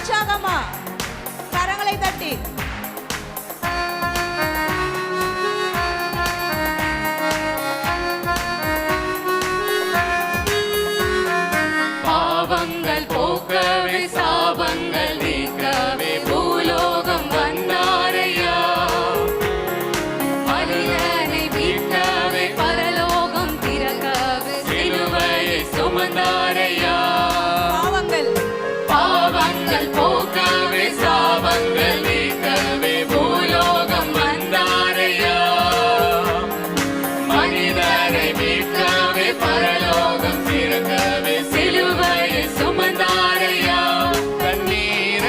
உற்சாகமா கரங்களை தட்டி பாவங்கள் போக்கவே சாபங்கள் நீக்கவே பூலோகம் வந்தாரையா. மனிதனை மீட்கவே பரலோகம் திறக்கவே சிலுவையை சுமந்தாரையா. பாவங்கள் போக்கவே சாபங்கள் நீக்கவே பூலோகம் வந்தாரையா. மனிதனை மீட்கவே பரலோகம் திறக்கவே சிலுவையை சுமந்தாரையா. கண்ணீர்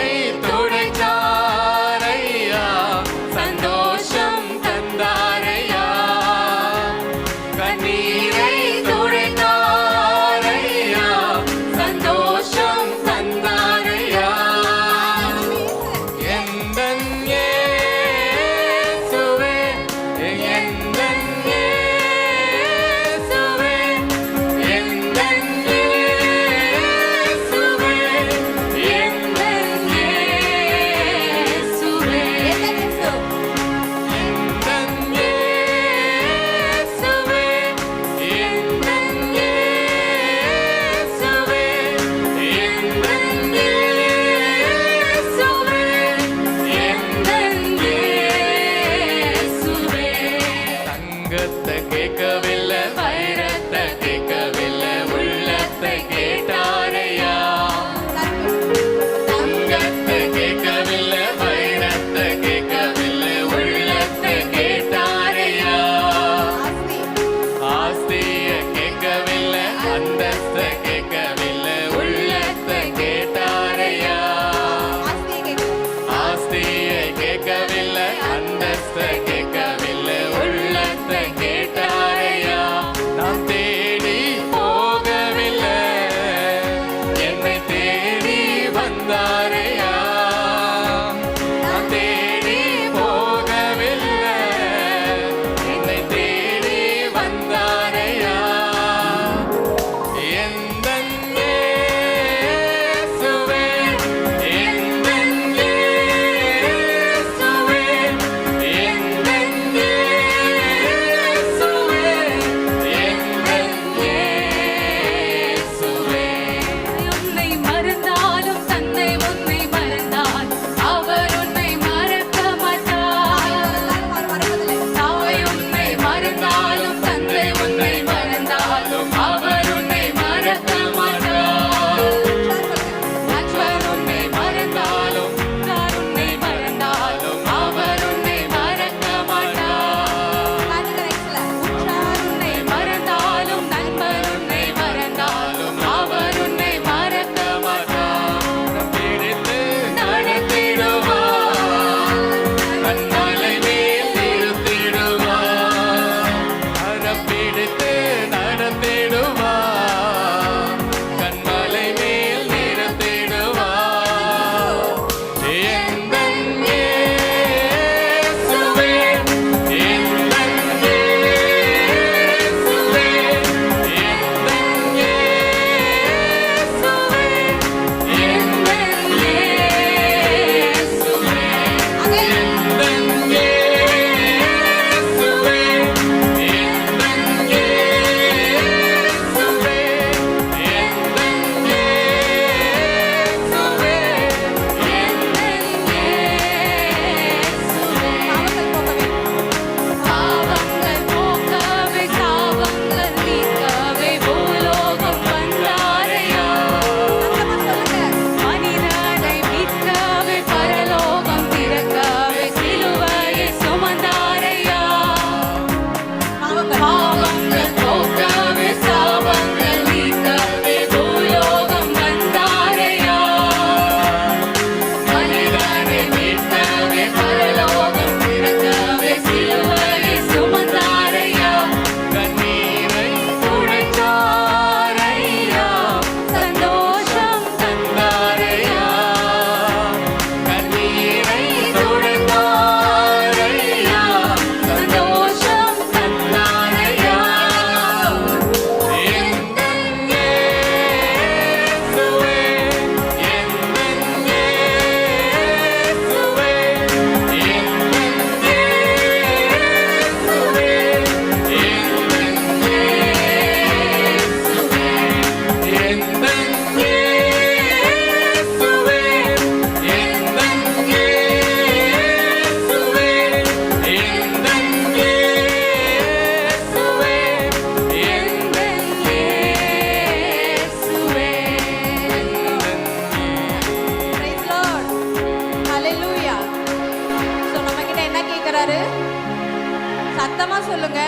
சொல்லுங்க,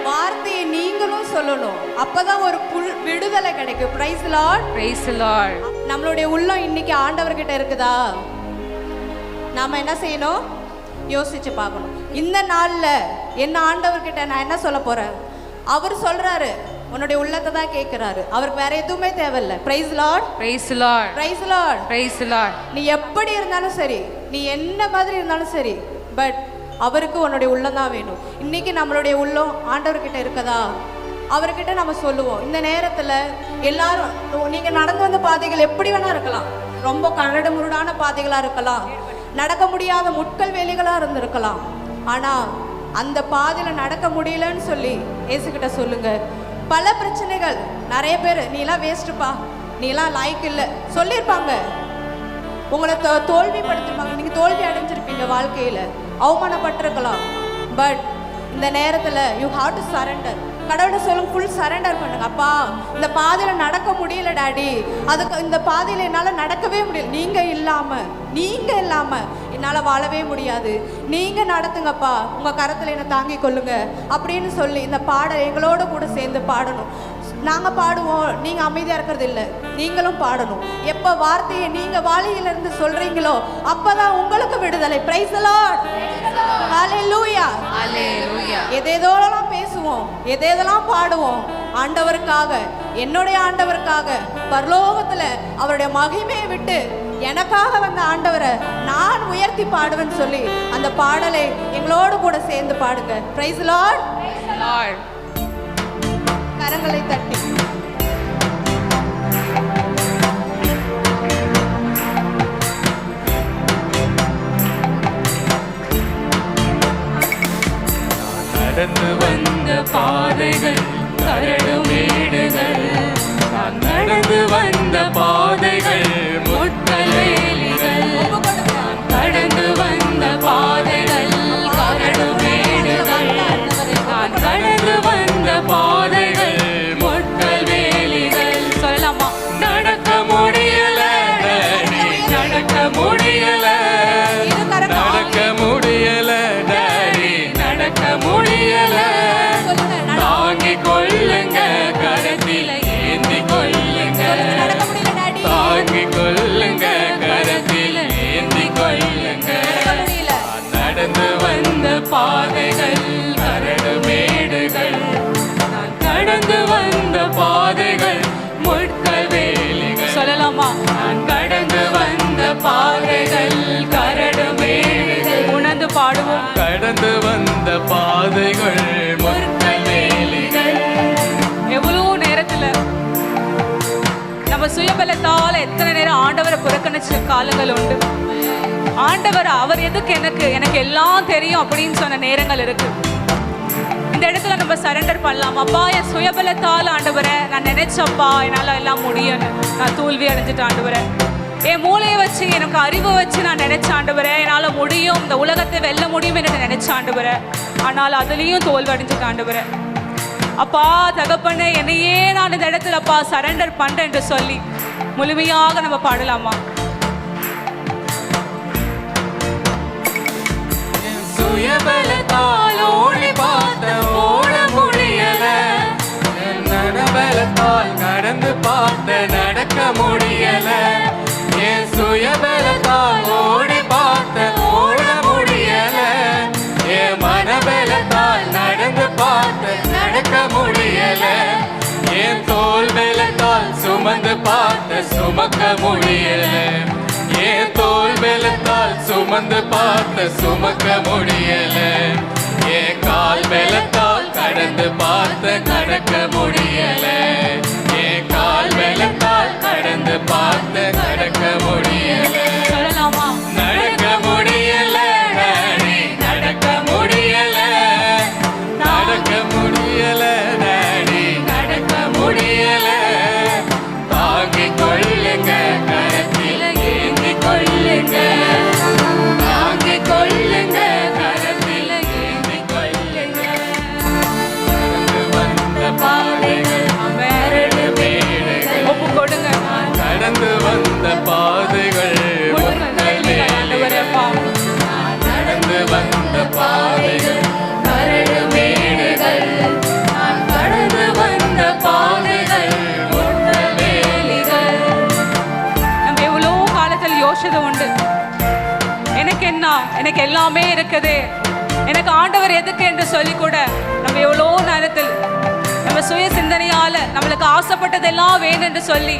வார்த்தையை நீங்களும் சொல்லணும். அப்பதான் ஒரு விடுதலை கிடைக்கும். Praise Lord. Praise the Lord. நம்மளுடைய உள்ளம் இன்னைக்கு ஆண்டவர்கிட்ட இருக்குதா? நாம என்ன செய்யணும்? யோசிச்சு பார்க்கணும். இந்த நாள்ல என்ன ஆண்டவர்கிட்ட நான் என்ன சொல்ல போறேன்? அவர் சொல்றாரு, உன்னுடைய உள்ளத்தை தான் கேட்கிறாரு. அவருக்கு வேற எதுவுமே தேவையில்லை. Praise Lord. Praise the Lord. Praise Lord. Praise the Lord. நீ எப்படி இருந்தாலும் சரி, நீ என்ன மாதிரி இருந்தாலும் சரி, பட் அவருக்கு உன்னுடைய உள்ளம் தான் வேணும். இன்னைக்கு நம்மளுடைய உள்ளம் ஆண்டவர்கிட்ட இருக்கதா? அவர்கிட்ட நம்ம சொல்லுவோம். இந்த நேரத்தில் எல்லாரும் நீங்கள் நடந்து வந்த பாதைகள் எப்படி வேணா இருக்கலாம். ரொம்ப கரடு முருடான பாதைகளாக இருக்கலாம், நடக்க முடியாத முட்கள் வேலைகளாக இருந்திருக்கலாம். ஆனால் அந்த பாதையில் நடக்க முடியலன்னு சொல்லி ஏசுகிட்ட சொல்லுங்க. பல பிரச்சனைகள், நிறைய பேர் நீலாம் வேஸ்ட்டுப்பா, நீலாம் லாய்க்கு இல்லை சொல்லியிருப்பாங்க. உங்களை தோல்விப்படுத்திருப்பாங்க. நீங்கள் தோல்வி அடைஞ்சிருப்பீங்க, வாழ்க்கையில் அவமானப்பட்டிருக்கலாம். பட் இந்த நேரத்தில் யூ ஹாவ் டு சரண்டர். கடவுளை சொல்லுங்க, ஃபுல் சரண்டர் பண்ணுங்க. அப்பா, இந்த பாதையில் நடக்க முடியல டாடி, அதுக்கு இந்த பாதையில் என்னால் நடக்கவே முடியல. நீங்கள் இல்லாமல் என்னால் வாழவே முடியாது. நீங்கள் நடத்துங்கப்பா, உங்கள் கரத்தில் என்னை தாங்கி கொள்ளுங்க அப்படின்னு சொல்லி இந்த பாடல் எங்களோட கூட சேர்ந்து பாடணும். நாங்கள் பாடுவோம், நீங்கள் அமைதியாக இருக்கிறது இல்லை, நீங்களும் பாடணும். எப்போ வார்த்தையை நீங்கள் வாளியிலிருந்து சொல்கிறீங்களோ அப்போ தான் உங்களுக்கு விடுதலை. Price the Lord. Hallelujah. Hallelujah. எதேதோலாம் பேசுவோம், எதேதெல்லாம் பாடுவோம். ஆண்டவருக்காக, என்னுடைய ஆண்டவருக்காக, பரலோகத்தில் அவருடைய மகிமையை விட்டு எனக்காக வந்த ஆண்டவரை நான் உயர்த்தி பாடுவேன்னு சொல்லி அந்த பாடலை எங்களோடு கூட சேர்ந்து பாடுங்க. Price the Lord. Lord. கரங்களை தட்டி நடந்து வந்த பாதைகள் கரடு மேடுகள், நான் நடந்து வந்த பாதைகள் முட்கள் வேலிகள், நான் கடந்து வந்த பாதைகள் கரடு மேடுகள், நான் கடந்து வந்த பாதைகள் முட்கள் வேலிகள். சொல்லலாமா? நடக்க முடியல டாடி, நடக்க முடியல, நடக்க முடியல டாடி, நடக்க முடியல. தாங்கிக் கொள்ளுங்க, கரத்தில ஏந்தி கொள்ளுங்க, தாங்கிக் கொள்ளுங்க, கரத்தில ஏந்தி கொள்ளுங்க. நடந்து வந்த பாதைகள் கரடு மேடுகள், நான் கடந்து வந்த பாதைகள் முட்கள் வேலிகள். சொல்லலாமா? நான் கடந்து வந்த பாதைகள் கரடு மேடுகள். உணர்ந்து பாடுவோம். கடந்து வந்த பாதைகள் முட்கள் வேலிகள். எவ்வளவு நேரத்துல நம்ம சுயபலத்தால எத்தனை நேரம் ஆண்டவரை புறக்கணிச்ச காலங்கள் உண்டு. ஆண்டவர் அவர் எதுக்கு, எனக்கு எல்லாம் தெரியும் அப்படின்னு சொன்ன நேரங்கள் இருக்கு. இந்த இடத்துல நம்ம சரண்டர் பண்ணலாம். அப்பா, என் சுயபலத்தால் ஆண்டவரை நான் நினைச்சப்பா என்னால் எல்லாம் முடியும், நான் தோல்வி அடைஞ்சிட்டு ஆண்டவரை, என் மூளையை வச்சு எனக்கு அறிவை வச்சு நான் நினைச்ச ஆண்டவரை என்னால் முடியும், இந்த உலகத்தை வெல்ல முடியும் என்று நினைச்ச ஆண்டவரை, ஆனால் அதுலேயும் தோல்வி அடைஞ்சிட்டு ஆண்டவரை. அப்பா தகப்பனே, என்னையே நான் இந்த இடத்துல அப்பா சரண்டர் பண்றேன் என்று சொல்லி முழுமையாக நம்ம பாடலாமா? சுயபலத்தால் ஓடி பார்த்த ஓட முடியல, நனபலத்தால் நடந்து பார்த்த நடக்க முடியல, என் சுயபலத்தால் ஓடி பார்த்த ஓட முடியல, என் மனபலத்தால் நடந்து பார்த்த நடக்க முடியல, என் தோள் பலத்தால் சுமந்து பார்த்த சுமக்க முடியல, என் தோள் பலத்தால் சுமந்து பார்த்த சுமக்க முடியல, என் கால் பலத்தால் கடந்து பார்த்த கடக்க முடியல, என் கால் பலத்தால் கடந்து பார்த்த கடக்க முடியல. சொல்லலாமா? நடக்க முடியல டாடி, நடக்க முடியல, நடக்க முடியல டாடி, நடக்க முடியல, தாங்கிக் கொள்ளுங்க, கரத்தில் ஏந்தி கொள்ளுங்க, தாங்கிக் கொள்ளுங்க, கரத்தில் ஏந்தி கொள்ளுங்க. கடந்து வந்த பாதைகள் கரடு மேடுகள், ஒப்பு கொடுங்க, கடந்து எனக்கு எல்லாமே இருக்குது, எனக்கு ஆண்டவர் எதுக்கு என்று சொல்லி கூட நம்ம எவ்வளோ நேரத்தில் நம்ம சுய சிந்தனையால் நம்மளுக்கு ஆசைப்பட்டதெல்லாம் வேணும் என்று சொல்லி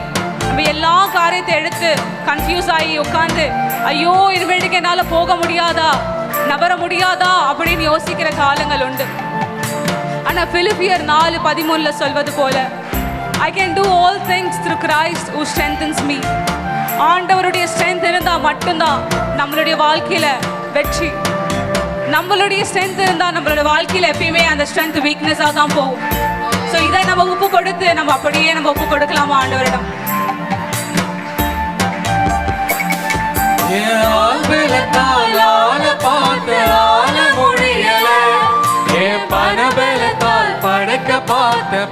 நம்ம எல்லா காரியத்தை எடுத்து கன்ஃபியூஸ் ஆகி உட்காந்து ஐயோ இனிமேட்டுக்கு என்னால் போக முடியாதா, நபர முடியாதா அப்படின்னு யோசிக்கிற காலங்கள் உண்டு. ஆனால் பிலிப்பியர் 4:13 சொல்வது போல I can do all things through Christ who strengthens me. ஆண்டவருடைய ஸ்ட்ரென்த் இருந்தால் மட்டும்தான் நம்மளுடைய வாழ்க்கையில் வெற்றி. நம்மளுடைய ஸ்ட்ரென்த் இருந்தால் நம்மளுடைய வாழ்க்கையில் எப்பயுமே அந்த ஸ்ட்ரென்த் வீக்னஸாக தான் போகும். ஸோ இதை நம்ம ஒப்பு கொடுத்து நம்ம அப்படியே நம்ம ஒப்பு கொடுக்கலாமா ஆண்டவரிடம்?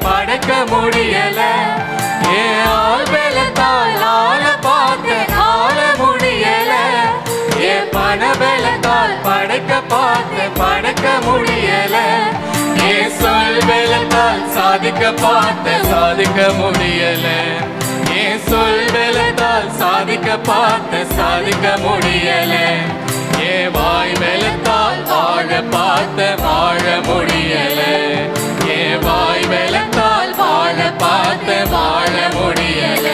படைக்க முடியல, ஆள் பலத்தால் ஆள பார்த்து ஆள முடியல, பண பலத்தால் படைக்க பார்த்து படைக்க முடியல, சொல் பலத்தால் சாதிக்க பார்த்து சாதிக்க முடியல, சொல் பலத்தால் சாதிக்க பார்த்து சாதிக்க முடியல, வாய் பலத்தால் வாழ பார்த்து வாழ முடியல, வாய் பலத்தால் வாழ பார்த்து வாழ முடியல,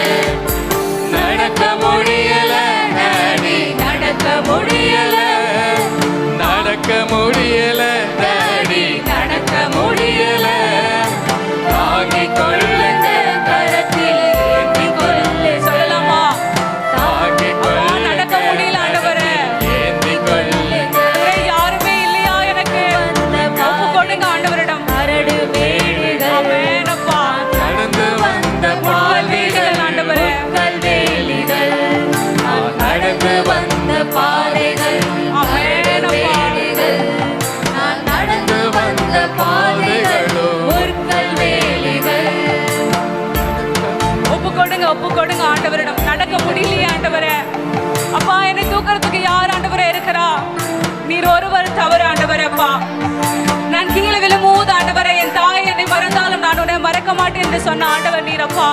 நடக்க முடியல டாடி நடக்க முடியல, நடக்க முடியல டாடி நடக்க முடியல, தாங்கிக் கொள்ளுங்க கரத்தில் ஏந்தி கொள்ளு. சொல்லலாமா? தாங்கிக் கொள்ளுங்க நடக்க முடியல ஆண்டவரே, ஏந்தி கொள்ளுங்க, யாருமே இல்லையா எனக்கு? ஒப்பு கொடுங்க ஆண்டவரிடம். ஆமெனப்பா. நடந்து வந்த பாதைகள் ஆண்டவரே, கல்வேலிகள், நடந்து வந்த பாதைகள் நான் நடந்து வந்த பாதைகளோ கல்வேலிகள். ஒப்பு கொடுங்க ஆண்டவரிடம். நடக்க முடியலையே ஆண்டவரே, அப்பா என்னை தூக்குறதுக்கு யார் ஆண்டவரே இருக்கிறா? நீர் ஒருவர் தவறு ஆண்டவரே. அப்பா நான் கீழே விழும்போது ஆண்டவரே, என் தாய் என்னை மறந்தாலும் நான் உன்னை மறக்க மாட்டேன் என்று சொன்ன ஆண்டவர் நீர். அப்பா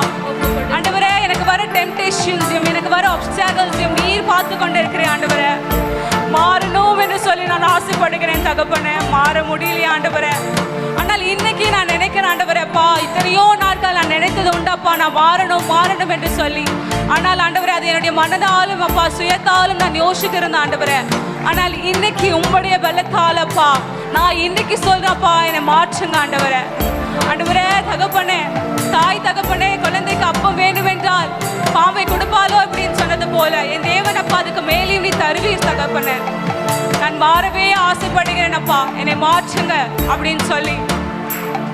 ஆண்டவரே, எனக்கு வர டெம்டேஷன்ஸையும் எனக்கு வர ஆப்ஸ்டாக்கிள்ஸையும் நீர் பார்த்து கொண்டு இருக்கிறேன் ஆண்டவரே. மாறணும் என்று சொல்லி நான் ஆசைப்படுகிறேன் தகப்பனே, மாற முடியலையே ஆண்டவரே. ஆனால் இன்னைக்கு நான் நினைக்கிறேன் ஆண்டவரே, அப்பா இத்தனையோ நாட்கள் நான் நினைத்தது உண்டாப்பா, நான் மாறணும் என்று சொல்லி. ஆனால் ஆண்டவரே, அது என்னுடைய மனதாலும் அப்பா சுயத்தாலும் நான் யோசித்திருந்தேன் ஆண்டவரே. ஆனால் இன்னைக்கு உங்களுடைய பலத்தாலப்பா நான் இன்னைக்கு சொல்றப்பா, என்னை மாற்றுங்க ஆண்டவரே. ஆண்டவரே தகப்பனே, தாய் தகப்பனே குழந்தைக்கு அப்பம் வேண்டும் என்றால் பாம்பை கொடுப்பாலோ அப்படின்னு சொன்னது போல என் தேவன் அப்பா அதுக்கு மேலேயும் நீ தருவீர் தகப்பனே. நான் மாறவே ஆசைப்படுகிறேன் அப்பா, என்னை மாற்றுங்க அப்படின்னு சொல்லி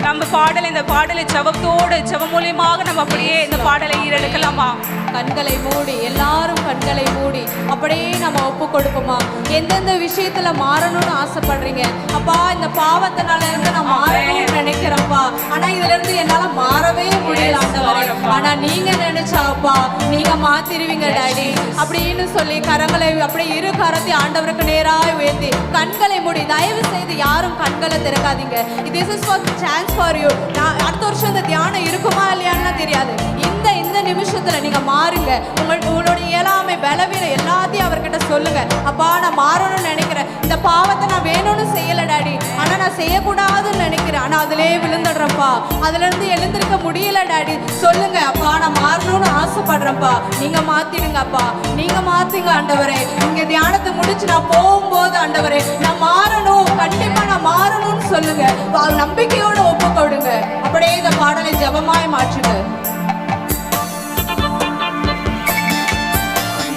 நம்ம இந்த பாடலை ஜெபம் மூலியமாக நம்ம அப்படியே இந்த பாடலை ஈரெடுக்கலாமா? கண்களை மூடி, எல்லாரும் கண்களை மூடி அப்படியே நம்ம ஒப்பு கொடுப்போமா? எந்தெந்த விஷயத்துல மாறணும்னு ஆசைப்படுறீங்க? அப்பா இந்த பாவத்தினால இருந்து நான் மாறணும்னு நினைக்கிறேன்ப்பா, ஆனா இதுல இருந்து என்னால மாறவே முடியல ஆண்டவரே. ஆனா நீங்க நினைச்சாப்பா நீங்க மாத்திருவீங்க டாடி அப்படின்னு சொல்லி கரங்களை அப்படியே இரு கரத்தை ஆண்டவருக்கு நேராக உயர்த்தி கண்களை மூடி. தயவு செய்து யாரும் கண்களை திறக்காதீங்க. This is for chance for you. அடுத்த வருஷம் இந்த தியானம் இருக்குமா இல்லையான்னு தெரியாது. இந்த நிமிஷத்துல நீங்க மாறுங்க. உங்களுடைய இயலாமை பலவீனம் எல்லாத்தையும் அவர்கிட்ட சொல்லுங்க. அப்பா நான் மாறணும்னு நினைக்கிறேன், இந்த பாவத்தை நான் வேணும்னு செய்யல டாடி, ஆனா நான் செய்யக்கூடாதுன்னு நினைக்கிறேன், ஆனா அதுலயே விழுந்துடுறேன்ப்பா, அதுல இருந்து எழுந்திருக்க முடியல டாடி. சொல்லுங்க அப்பா நான் மாறணும்னு ஆசைப்படுறேன்ப்பா, நீங்க மாத்திடுங்க அப்பா, நீங்க மாத்துங்க ஆண்டவரே. இங்க தியானத்தை முடிச்சு நான் போகும்போது ஆண்டவரே நான் மாறணும், கண்டிப்பா நான் மாறணும்னு சொல்லுங்க. நம்பிக்கையோட ஒப்பு கொடுங்க. அப்படியே இந்த பாடலை ஜெபமாய் மாற்றுங்க.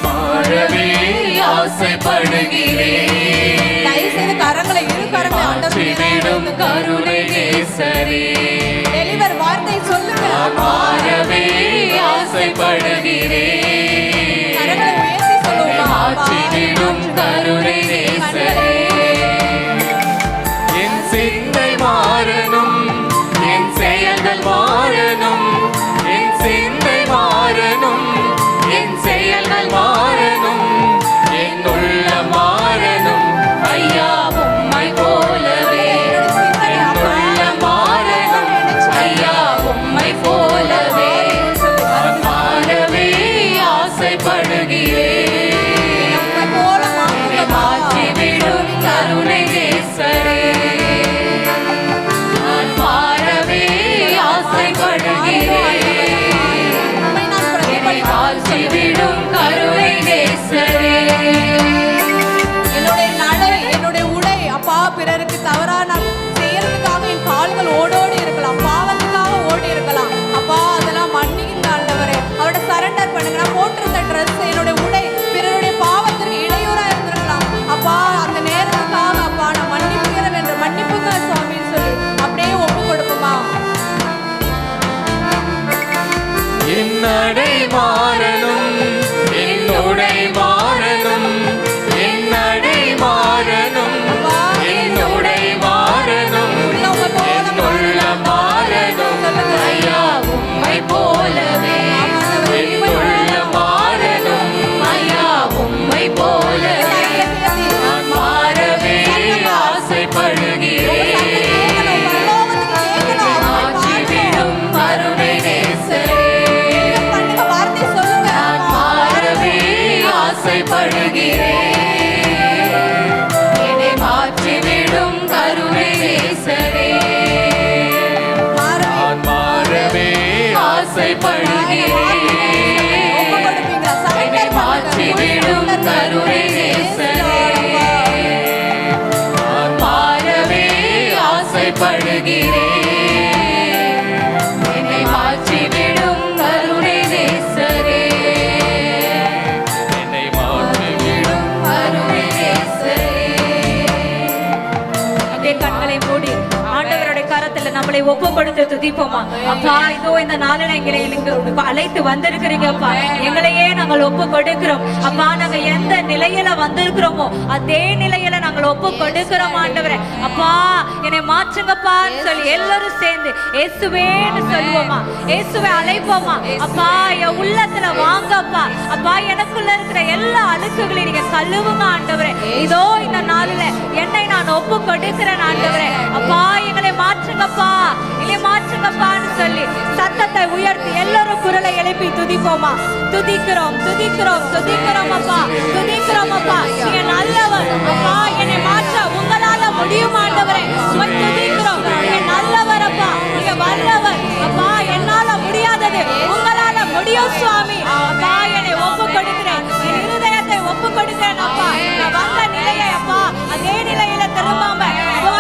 மாறவே ஆசைப்படுகிறேன், தயவுசெய்து கரங்களை இரு கரங்களை ஆண்டவரிடம் கருணை நேசரே. டெலிவர் வார்த்தை சொல்லுங்க. மாறவே ஆசைப்படுகிறேன், கரங்களை உயர்த்தி சொல்லுங்க. ஆற்றிடும் கருணை நேசரே. என் சிந்தை மாறணும், என் செயல்கள் மாறணும், என் சிந்தை மாறணும், என் செயல்கள் மாறணும், என் உள்ள மாறணும் ஐயா உம்மை போலவே, என் உள்ள மாறணும் ஐயா உம்மை போலவே. மாறவே ஆசை மாற்றிவிடும் கருணை நேசரே. என்னுடைய நடை, என்னுடைய உடை அப்பா பிறருக்கு தவறா நான் செய்யறதுக்காக என் கால்கள் ஓடோடி இருக்கலாம், பாவத்துக்காக ஓடி இருக்கலாம். அப்பா அதெல்லாம் மன்னிக்கின்ற ஆண்டவரே, அவரோட சரண்டர் பண்ணுங்க. நான் போட்டிருந்த ட்ரெஸ், என்னுடைய உடை பிறருடைய பாவத்திற்கு இடையூறா இருந்திருக்கலாம். அப்பா அந்த நேரத்துக்காக அப்பா நான் மன்னிப்புகிறேன் என்று மன்னிப்புங்க சுவாமின்னு சொல்லி அப்படியே ஒப்பு கொடுப்போமா? என் நடை மாறணும், என் உடை மாறணும், என் நடை மாறணும், என் உடை மாறணும், என் உள்ளம் மாறணும். ஐயா உம்மை போலவே என் உள்ளம் மாறணும். ஐயா உம்மை போலவே நான் மாறவே ஆசைப்படுகிறேன். மாற்றிவிடும் கருணை நேசரே, வார்த்தை சொல்லுங்க. நான் மாறவே ஆசைப்படுகிறேன். என்னை மாற்றிவிடும் கருணை நேசரே, நான் மாறவே ஆசைப்படுகிறேன். என்னை மாற்றிவிடும் கருணை நேசரே, நான் மாறவே ஆசைப்படுகிறேன். என்னை மாற்றிவிடும் கருணை நேசரே, என்னை மாற்றிவிடும் கருணை நேசரே. அப்படியே கண்களை மூடி ஆண்டவருடைய கரத்துல நம்மளை ஒப்பு கொடுத்து துதிப்போமா? அப்பா இதோ இந்த நாளில் எங்களை அழைத்து வந்திருக்கிறீங்கப்பா, எங்களையே நாங்கள் ஒப்பு கொடுக்கிறோம். அப்பா நாங்க எந்த நிலையில வந்திருக்கிறோமோ அதே நிலையில நாங்கள் ஒப்பு கொடுக்கிறோம் ஆண்டவரே. அப்பா என்னை மாற்றுங்கப்பான்னு சொல்லி எல்லாரும் சேர்ந்து இயேசுவேன்னு சொல்லுவோமா? இயேசுவை அழைப்போமா? அப்பா என் உள்ளத்துல வாங்கப்பா. அப்பா எனக்குள்ள இருக்கிற எல்லா அழுக்குகளையும் நீங்க கழுவுங்க ஆண்டவரே. இதோ இந்த நாளில என்னை நான் ஒப்பு கொடுக்கிறேன் ஆண்டவரே. அப்பா எங்களை மாற்றுங்கப்பா, இல்லை மாற்றுங்கப்பான்னு சொல்லி சத்தத்தை உயர்த்தி எல்லாரும் குரலை எழுப்பி துதிப்போமா? துதிக்கிறோம் துதிக்கிறோம் துதிக்கிறோம் அப்பா, துதிக்கிறோம் அப்பா. நீங்க நல்லவர் அப்பா, என்னை மாற்ற உங்களால முடியும் ஆண்டவரே. உம்மை துதிக்கிறோம், நீங்க நல்லவர் அப்பா, நீங்க வல்லவர் அப்பா. என்னால முடியாதது உங்களால முடியும் சுவாமி. அப்பா என்னை ஒப்பு கொடுக்கிறேன், என் இருதயத்தை ஒப்பு கொடுக்கிறேன் அப்பா. நான் வந்த நிலையை அப்பா அதே நிலையில திரும்பாம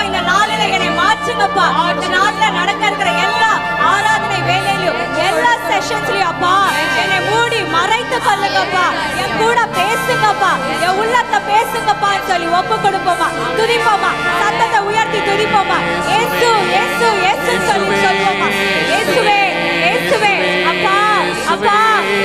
இந்த நாளில என்னை மாற்றுங்கப்பா. இந்த நாள்ல நடக்க இருக்கிற எல்லா ஆராதனை வேலையிலும் எல்லா செஷன்ஸ்லயும் அப்பா என்னை மூடி மறைத்து கொள்ளுங்கப்பா. என் கூட பேசுங்கப்பா, என் உள்ளத்தை பேசுங்கப்பா சொல்லி ஒப்பு கொடுப்போமா? துதிப்போமா? சத்தத்தை உயர்த்தி துதிப்போமா? இயேசு இயேசு இயேசு சொல்லி சொல்லுவோமா? இயேசுவே இயேசுவே அப்பா அப்பா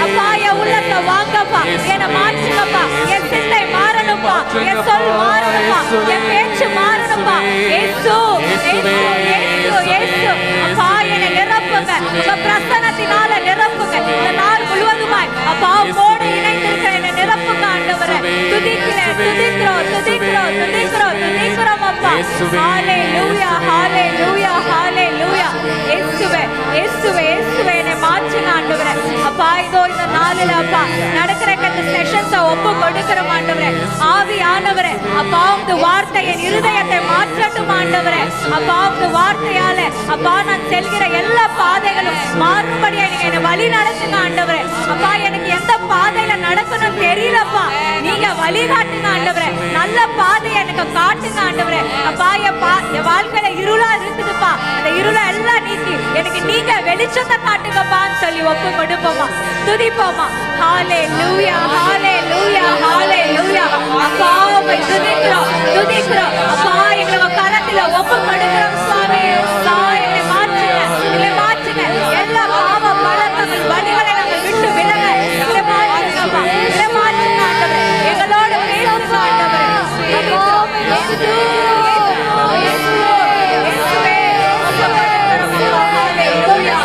அப்பா என் உள்ளத்தை வாங்கப்பா, என்னை மாற்றுங்கப்பா. என் சிந்தை மாறணும்ப்பா, என் சொல் மாறணும்ப்பா, என் பேச்சு மாறணும்ப்பா. இயேசு இயேசு இயேசு இயேசு அப்பா என்னை நிரப்புங்க, உங்க பிரசன்னத்தினால நிரப்புங்க. இந்த நாள் முழுவதுமாய் அப்பா உம்மோடு இணைந்திருக்கிற என்னை நிரப்புங்க ஆண்டவரே. துதிக்கிறேன் துதிக்கிறோம் துதிக்கிறோம் துதிக்கிறோம் துதிக்கிறோம் அப்பா. ஹalleluya ஹalleluya ஹalleluya. இயேசுவே இயேசுவே இயேசுவே என்னை மாற்றுங்க ஆண்டவரே. அப்பா இதோ இந்த நாளில அப்பா நடக்கிற இந்த செஷன்ஸை ஒப்பு கொடுக்கிறோம் ஆண்டவரே. ஆவியானவரே அப்பா உங்க வார்த்தை என் இருதயத்தை மாற்றட்டும் ஆண்டவரே. அப்பா உங்க வார்த்தையால அப்பா நான் செல்கிற எல்லா பாதைகளும் மாறும்படியா நீங்க என்னை வழி நடத்துங்க ஆண்டவரே. அப்பா எனக்கு எந்த பாதையில நடக்கணும் தெரியலப்பா, நீங்க வழிகாட்டுங்க ஆண்டவரே. நல்ல பாதையை எனக்கு காட்டுங்க ஆண்டவரே. அப்பா என் வாழ்க்கையில இருளா இருக்குதுப்பா, அந்த இருளை எல்லாம் நீக்கி எனக்கு நீங்க வெளிச்சத்தை காட்டுங்கப்பான்னு சொல்லி ஒப்பு கொடுப்போமா? துதிப்போமா? ஹalleluya ஹalleluya ஹalleluya. அப்பா உம்மை துதிக்கிறோம் துதிக்கிறோம் அப்பா. எங்களை கரத்துல ஒப்பு கொடுக்கிறோம் சுவாமி. எங்களை மாற்றுங்க எங்களை மாற்றுங்க. எல்லா பாவ பழக்கங்கள் வழிகளை நாங்கள் விட்டு விலக எங்களை மாற்றுங்கப்பா, எங்களை மாற்றுங்க ஆண்டவரே. எங்களோட பேசுங்க ஆண்டவரே. துதிக்கிறோம் இயேசு இயேசு இயேசுவே ஒப்பு கொடுக்கிறோம். ஹalleluya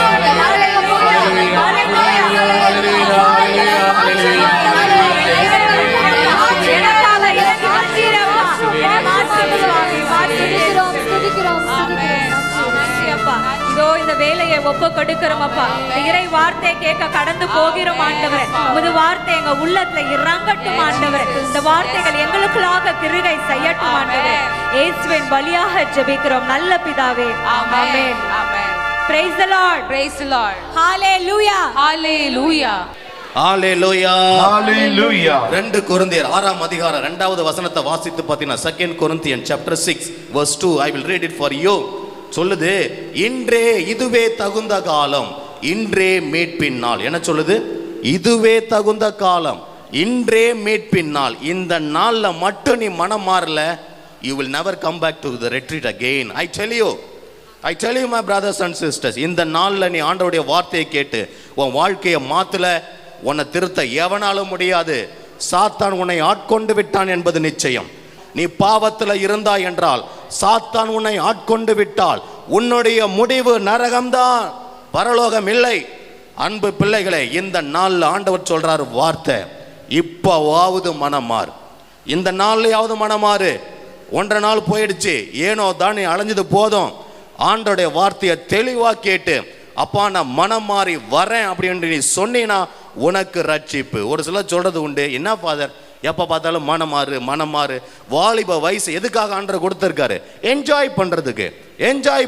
இதோ இந்த வேலையை ஒப்பு கொடுக்கிறோம் அப்பா. இறை வார்த்தையை கேட்க கடந்து போகிறோம் ஆண்டவரே. உமது வார்த்தை எங்க உள்ளத்துல இறங்கட்டும் ஆண்டவரே. இந்த வார்த்தைகள் எங்களுக்குள்ளாக கிருகை செய்யட்டும் ஆண்டவரே. இயேசுவின் வழியாக ஜெபிக்கிறோம் நல்ல பிதாவே, ஆமென். Praise the Lord. Praise the Lord. Hallelujah. Hallelujah. Hallelujah. Hallelujah. 2 கொரிந்தியர் 6ஆம் அதிகாரம் 2வது வசனத்தை வாசித்து பார்த்தீங்கன்னா 2 Corinthians chapter 6 verse 2 I will read it for you. சொல்லுது, இன்றே இதுவே தகுந்த காலம், இன்றே மீட்பின் நாள். என்ன சொல்லுது? இதுவே தகுந்த காலம், இன்றே மீட்பின் நாள். இந்த நாள்ல மட்டும் நீ மனம் மாறல, you will never come back to the retreat again. I tell you my brothers and sisters, இந்த நாள்ல நீ ஆண்டவருடைய வார்த்தையை கேட்டு உன் வாழ்க்கையை மாத்தல, உன்னை திருத்த எவனாலும் முடியாது. சாத்தான் உன்னை ஆட்கொண்டு விட்டான் என்பது நிச்சயம். நீ பாவத்தில் இருந்தாய் என்றால், சாத்தான் உன்னை ஆட்கொண்டு விட்டால் உன்னுடைய முடிவு நரகம்தான், பரலோகம் இல்லை. அன்பு பிள்ளைகளே, இந்த நாள்ல ஆண்டவர் சொல்றாரு வார்த்தை, இப்போவாவது மனமாறு. இந்த நாள்லயாவது மனமாறு. 1.5 நாள் போயிடுச்சு, ஏனோ தான் நீ அலைஞ்சது போதும். ஆண்டோடைய வார்த்தையை தெளிவா கேட்டு, அப்பா நான் மனம் மாறி வரேன் அப்படின்னு நீ சொன்னீன்னா உனக்கு ரட்சிப்பு. ஒரு சிலர் சொல்றது உண்டு, என்ன ஃபாதர் எப்போ பார்த்தாலும் மனம் மாறு. வாலிப வயசு எதுக்காக ஆண்டவர் கொடுத்துருக்காரு? என்ஜாய்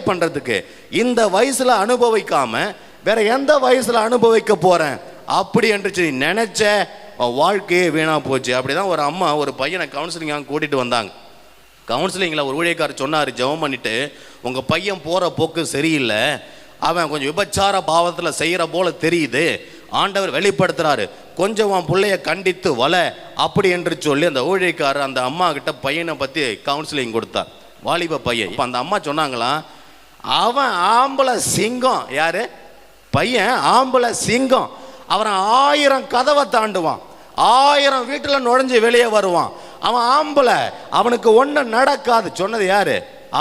பண்ணுறதுக்கு. இந்த வயசுல அனுபவிக்காம வேற எந்த வயசுல அனுபவிக்க போறேன் அப்படி என்று நினைச்ச வாழ்க்கையே வீணா போச்சு. அப்படிதான் ஒரு அம்மா ஒரு பையனை கவுன்சிலிங் கூட்டிட்டு வந்தாங்க. கவுன்சிலிங்கில் ஒரு ஊழியக்காரர் சொன்னார், ஜெபம் பண்ணிட்டு, உங்கள் பையன் போகிற போக்கு சரியில்லை, அவன் கொஞ்சம் விபச்சார பாவத்தில் செய்கிற போல தெரியுது, ஆண்டவர் வெளிப்படுத்துறாரு, கொஞ்சம் உன் பிள்ளைய கண்டித்து வள அப்படி என்று சொல்லி அந்த ஊழியக்காரர் அந்த அம்மா கிட்ட பையனை பற்றி கவுன்சிலிங் கொடுத்தார். வாலிப பையன். இப்போ அந்த அம்மா சொன்னாங்களாம், அவன் ஆம்பளை சிங்கம். யாரு? பையன் ஆம்பளை சிங்கம். அவன் 1000 கதவை தாண்டுவான், 1000 வீட்டில் நுழைஞ்சு வெளியே வருவான். அவன் ஆம்பளை, அவனுக்கு ஒன்றும் நடக்காது. சொன்னது யாரு?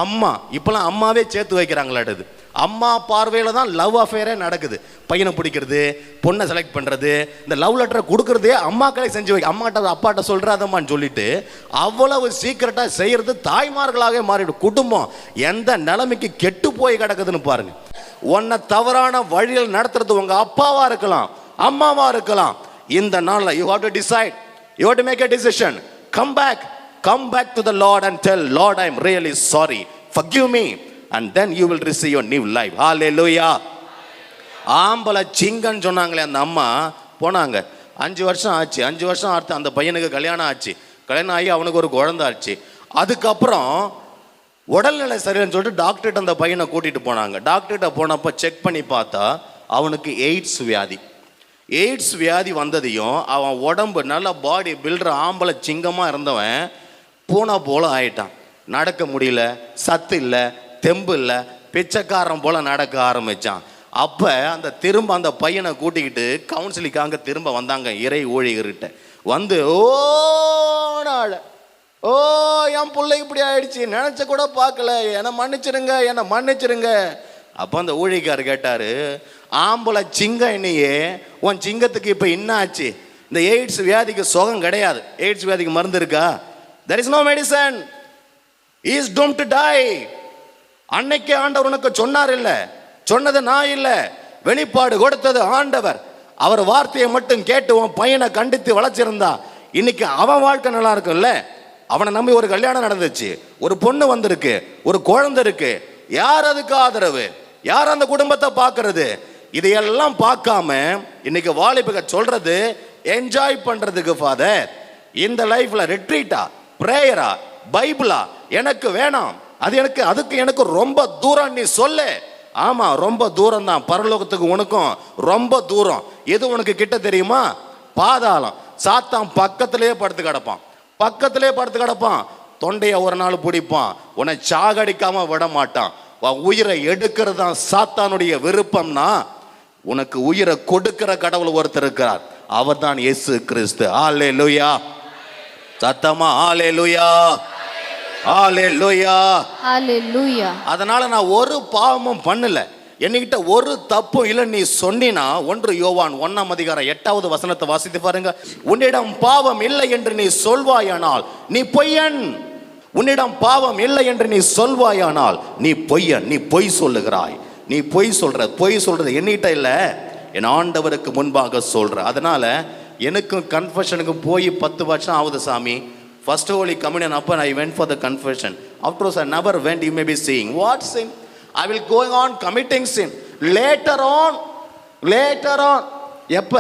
அம்மா. இப்பெல்லாம் அம்மாவே சேர்த்து வைக்கிறாங்களாடுது. அம்மா பார்வையில தான் லவ் அஃபேரே நடக்குது. பையனை பிடிக்கிறது, பொண்ணை செலக்ட் பண்ணுறது, இந்த லவ் லெட்டரை கொடுக்கறதே அம்மாக்களே செஞ்சு வைக்க, அம்மாட்ட அப்பாட்ட சொல்கிறாதம்மான்னு சொல்லிட்டு அவ்வளவு சீக்கிரட்டாக செய்கிறது தாய்மார்களாகவே மாறிடும். குடும்பம் எந்த நிலைமைக்கு கெட்டு போய் கிடக்குதுன்னு பாருங்க. உன்னை தவறான வழியில் நடத்துறது உங்க அப்பாவா இருக்கலாம், அம்மாவா இருக்கலாம். இந்த நாளில் you have to decide, you have to make a decision. Come back to the Lord and tell, Lord, I am really sorry, forgive me, and then you will receive your new life. Hallelujah. ஆம்பளை சிங்கன்னு சொன்னாங்களே அந்த அம்மா. போனாங்க, 5 வருஷம் ஆச்சு. 5 வருஷம் ஆச்சு அந்த பையனுக்கு கல்யாணம் ஆச்சு. கல்யாணம் ஆகி அவனுக்கு ஒரு குழந்தை ஆச்சு. அதுக்கப்புறம் உடல்நிலை சரியில்லைன்னு சொல்லிட்டு டாக்டர்கிட்ட அந்த பையனை கூட்டிட்டு போனாங்க. டாக்டர்கிட்ட போனப்போ செக் பண்ணி பார்த்தா அவனுக்கு எய்ட்ஸ் வியாதி வந்ததையும், அவன் உடம்பு நல்ல பாடி பில்டர் ஆம்பளை சிங்கமாக இருந்தவன் பூனை போல ஆயிட்டான். நடக்க முடியல, சத்து இல்லை, தெம்பு இல்லை, பிச்சைக்காரன் போல நடக்க ஆரம்பித்தான். அப்போ அந்த பையனை கூட்டிக்கிட்டு கவுன்சிலிங்காக திரும்ப வந்தாங்க இறை ஊழியர்கிட்ட. வந்து என் பிள்ளை இப்படி ஆயிடுச்சு, நினச்ச கூட பார்க்கல, என்னை மன்னிச்சிருங்க. அப்போ அந்த ஊழியக்காரர் கேட்டார், ஆம்பளை சிங்கம் என்னையே, உன் சிங்கத்துக்கு இப்போ என்ன ஆச்சு? இந்த எய்ட்ஸ் வியாதிக்கு சுகம் கிடையாது. எய்ட்ஸ் வியாதிக்கு மருந்து இருக்கா? there is no medicine, he is doomed to die. அன்னைக்கே ஆண்டவர் உனக்கு சொன்னார் இல்ல, சொன்னது நான் இல்ல, வெளிப்பாடு கொடுத்தது ஆண்டவர். அவர் வார்த்தையை மட்டும் கேட்டு உன் பையனை கண்டித்து வளர்ச்சிருந்தா இன்னைக்கு அவன் வாழ்க்கை நல்லா இருக்கும்ல. அவனை நம்பி ஒரு கல்யாணம் நடந்துச்சு, ஒரு பொண்ணு வந்திருக்கு, ஒரு குழந்தை இருக்கு. யார் அதுக்கு ஆதரவு? யார் அந்த குடும்பத்தை பார்க்கறது? இதையெல்லாம் பார்க்காம இன்னைக்கு வாலிபக சொல்றது என்ஜாய் பண்றதுக்கு ஃபாதர் இந்த லைஃப்ல ரெட்ரீட்டா, பிரேயரா, பைபிளா எனக்கு வேணாம், அதுக்கு எனக்கு ரொம்ப தூரம் நீ சொல்லு. ஆமா, ரொம்ப தூரம் தான், பரலோகத்துக்கு உனக்கும் ரொம்ப தூரம். எது உனக்கு கிட்ட தெரியுமா? பாதாளம். சாத்தான் பக்கத்திலேயே படுத்து கிடப்பான். தொண்டையை ஒரு நாள் பிடிப்பான், உன்னை சாகடிக்காம விட மாட்டான். உயிரை எடுக்கிறது தான் சாத்தானுடைய விருப்பம்னா, உனக்கு உயிரை கொடுக்கிற கடவுள் ஒருத்தர் இருக்கிறார், அவர் தான் இயேசு கிறிஸ்து. ஹல்லேலூயா. சத்தமா ஹல்லேலூயா, ஹல்லேலூயா, ஹல்லேலூயா. அதனால நான் ஒரு பாவமும் பண்ணல, என்கிட்ட ஒரு தப்பும் இல்லை நீ சொன்னினா, 1 யோவான் 1ஆம் அதிகாரம் 8வது வசனத்தை வாசித்து பாருங்க. உன்னிடம் பாவம் இல்லை என்று நீ சொல்வாயானால் நீ பொய்யன். உன்னிடம் பாவம் இல்லை என்று நீ சொல்வாயானால் நீ பொய்யன், நீ பொய் சொல்லுகிறாய். நீ பொய் சொல்றது என்கிட்ட இல்லை, என் ஆண்டவருக்கு முன்பாக சொல்ற. அதனால எனக்கும் கன்ஃபெஷனுக்கு போய் 10 வருஷம் ஆகுது சாமி. First Holy Communion upon I went for the confession. Afterwards I never went. You may be saying, what sin? I will going on committing sin. Later on. எப்ப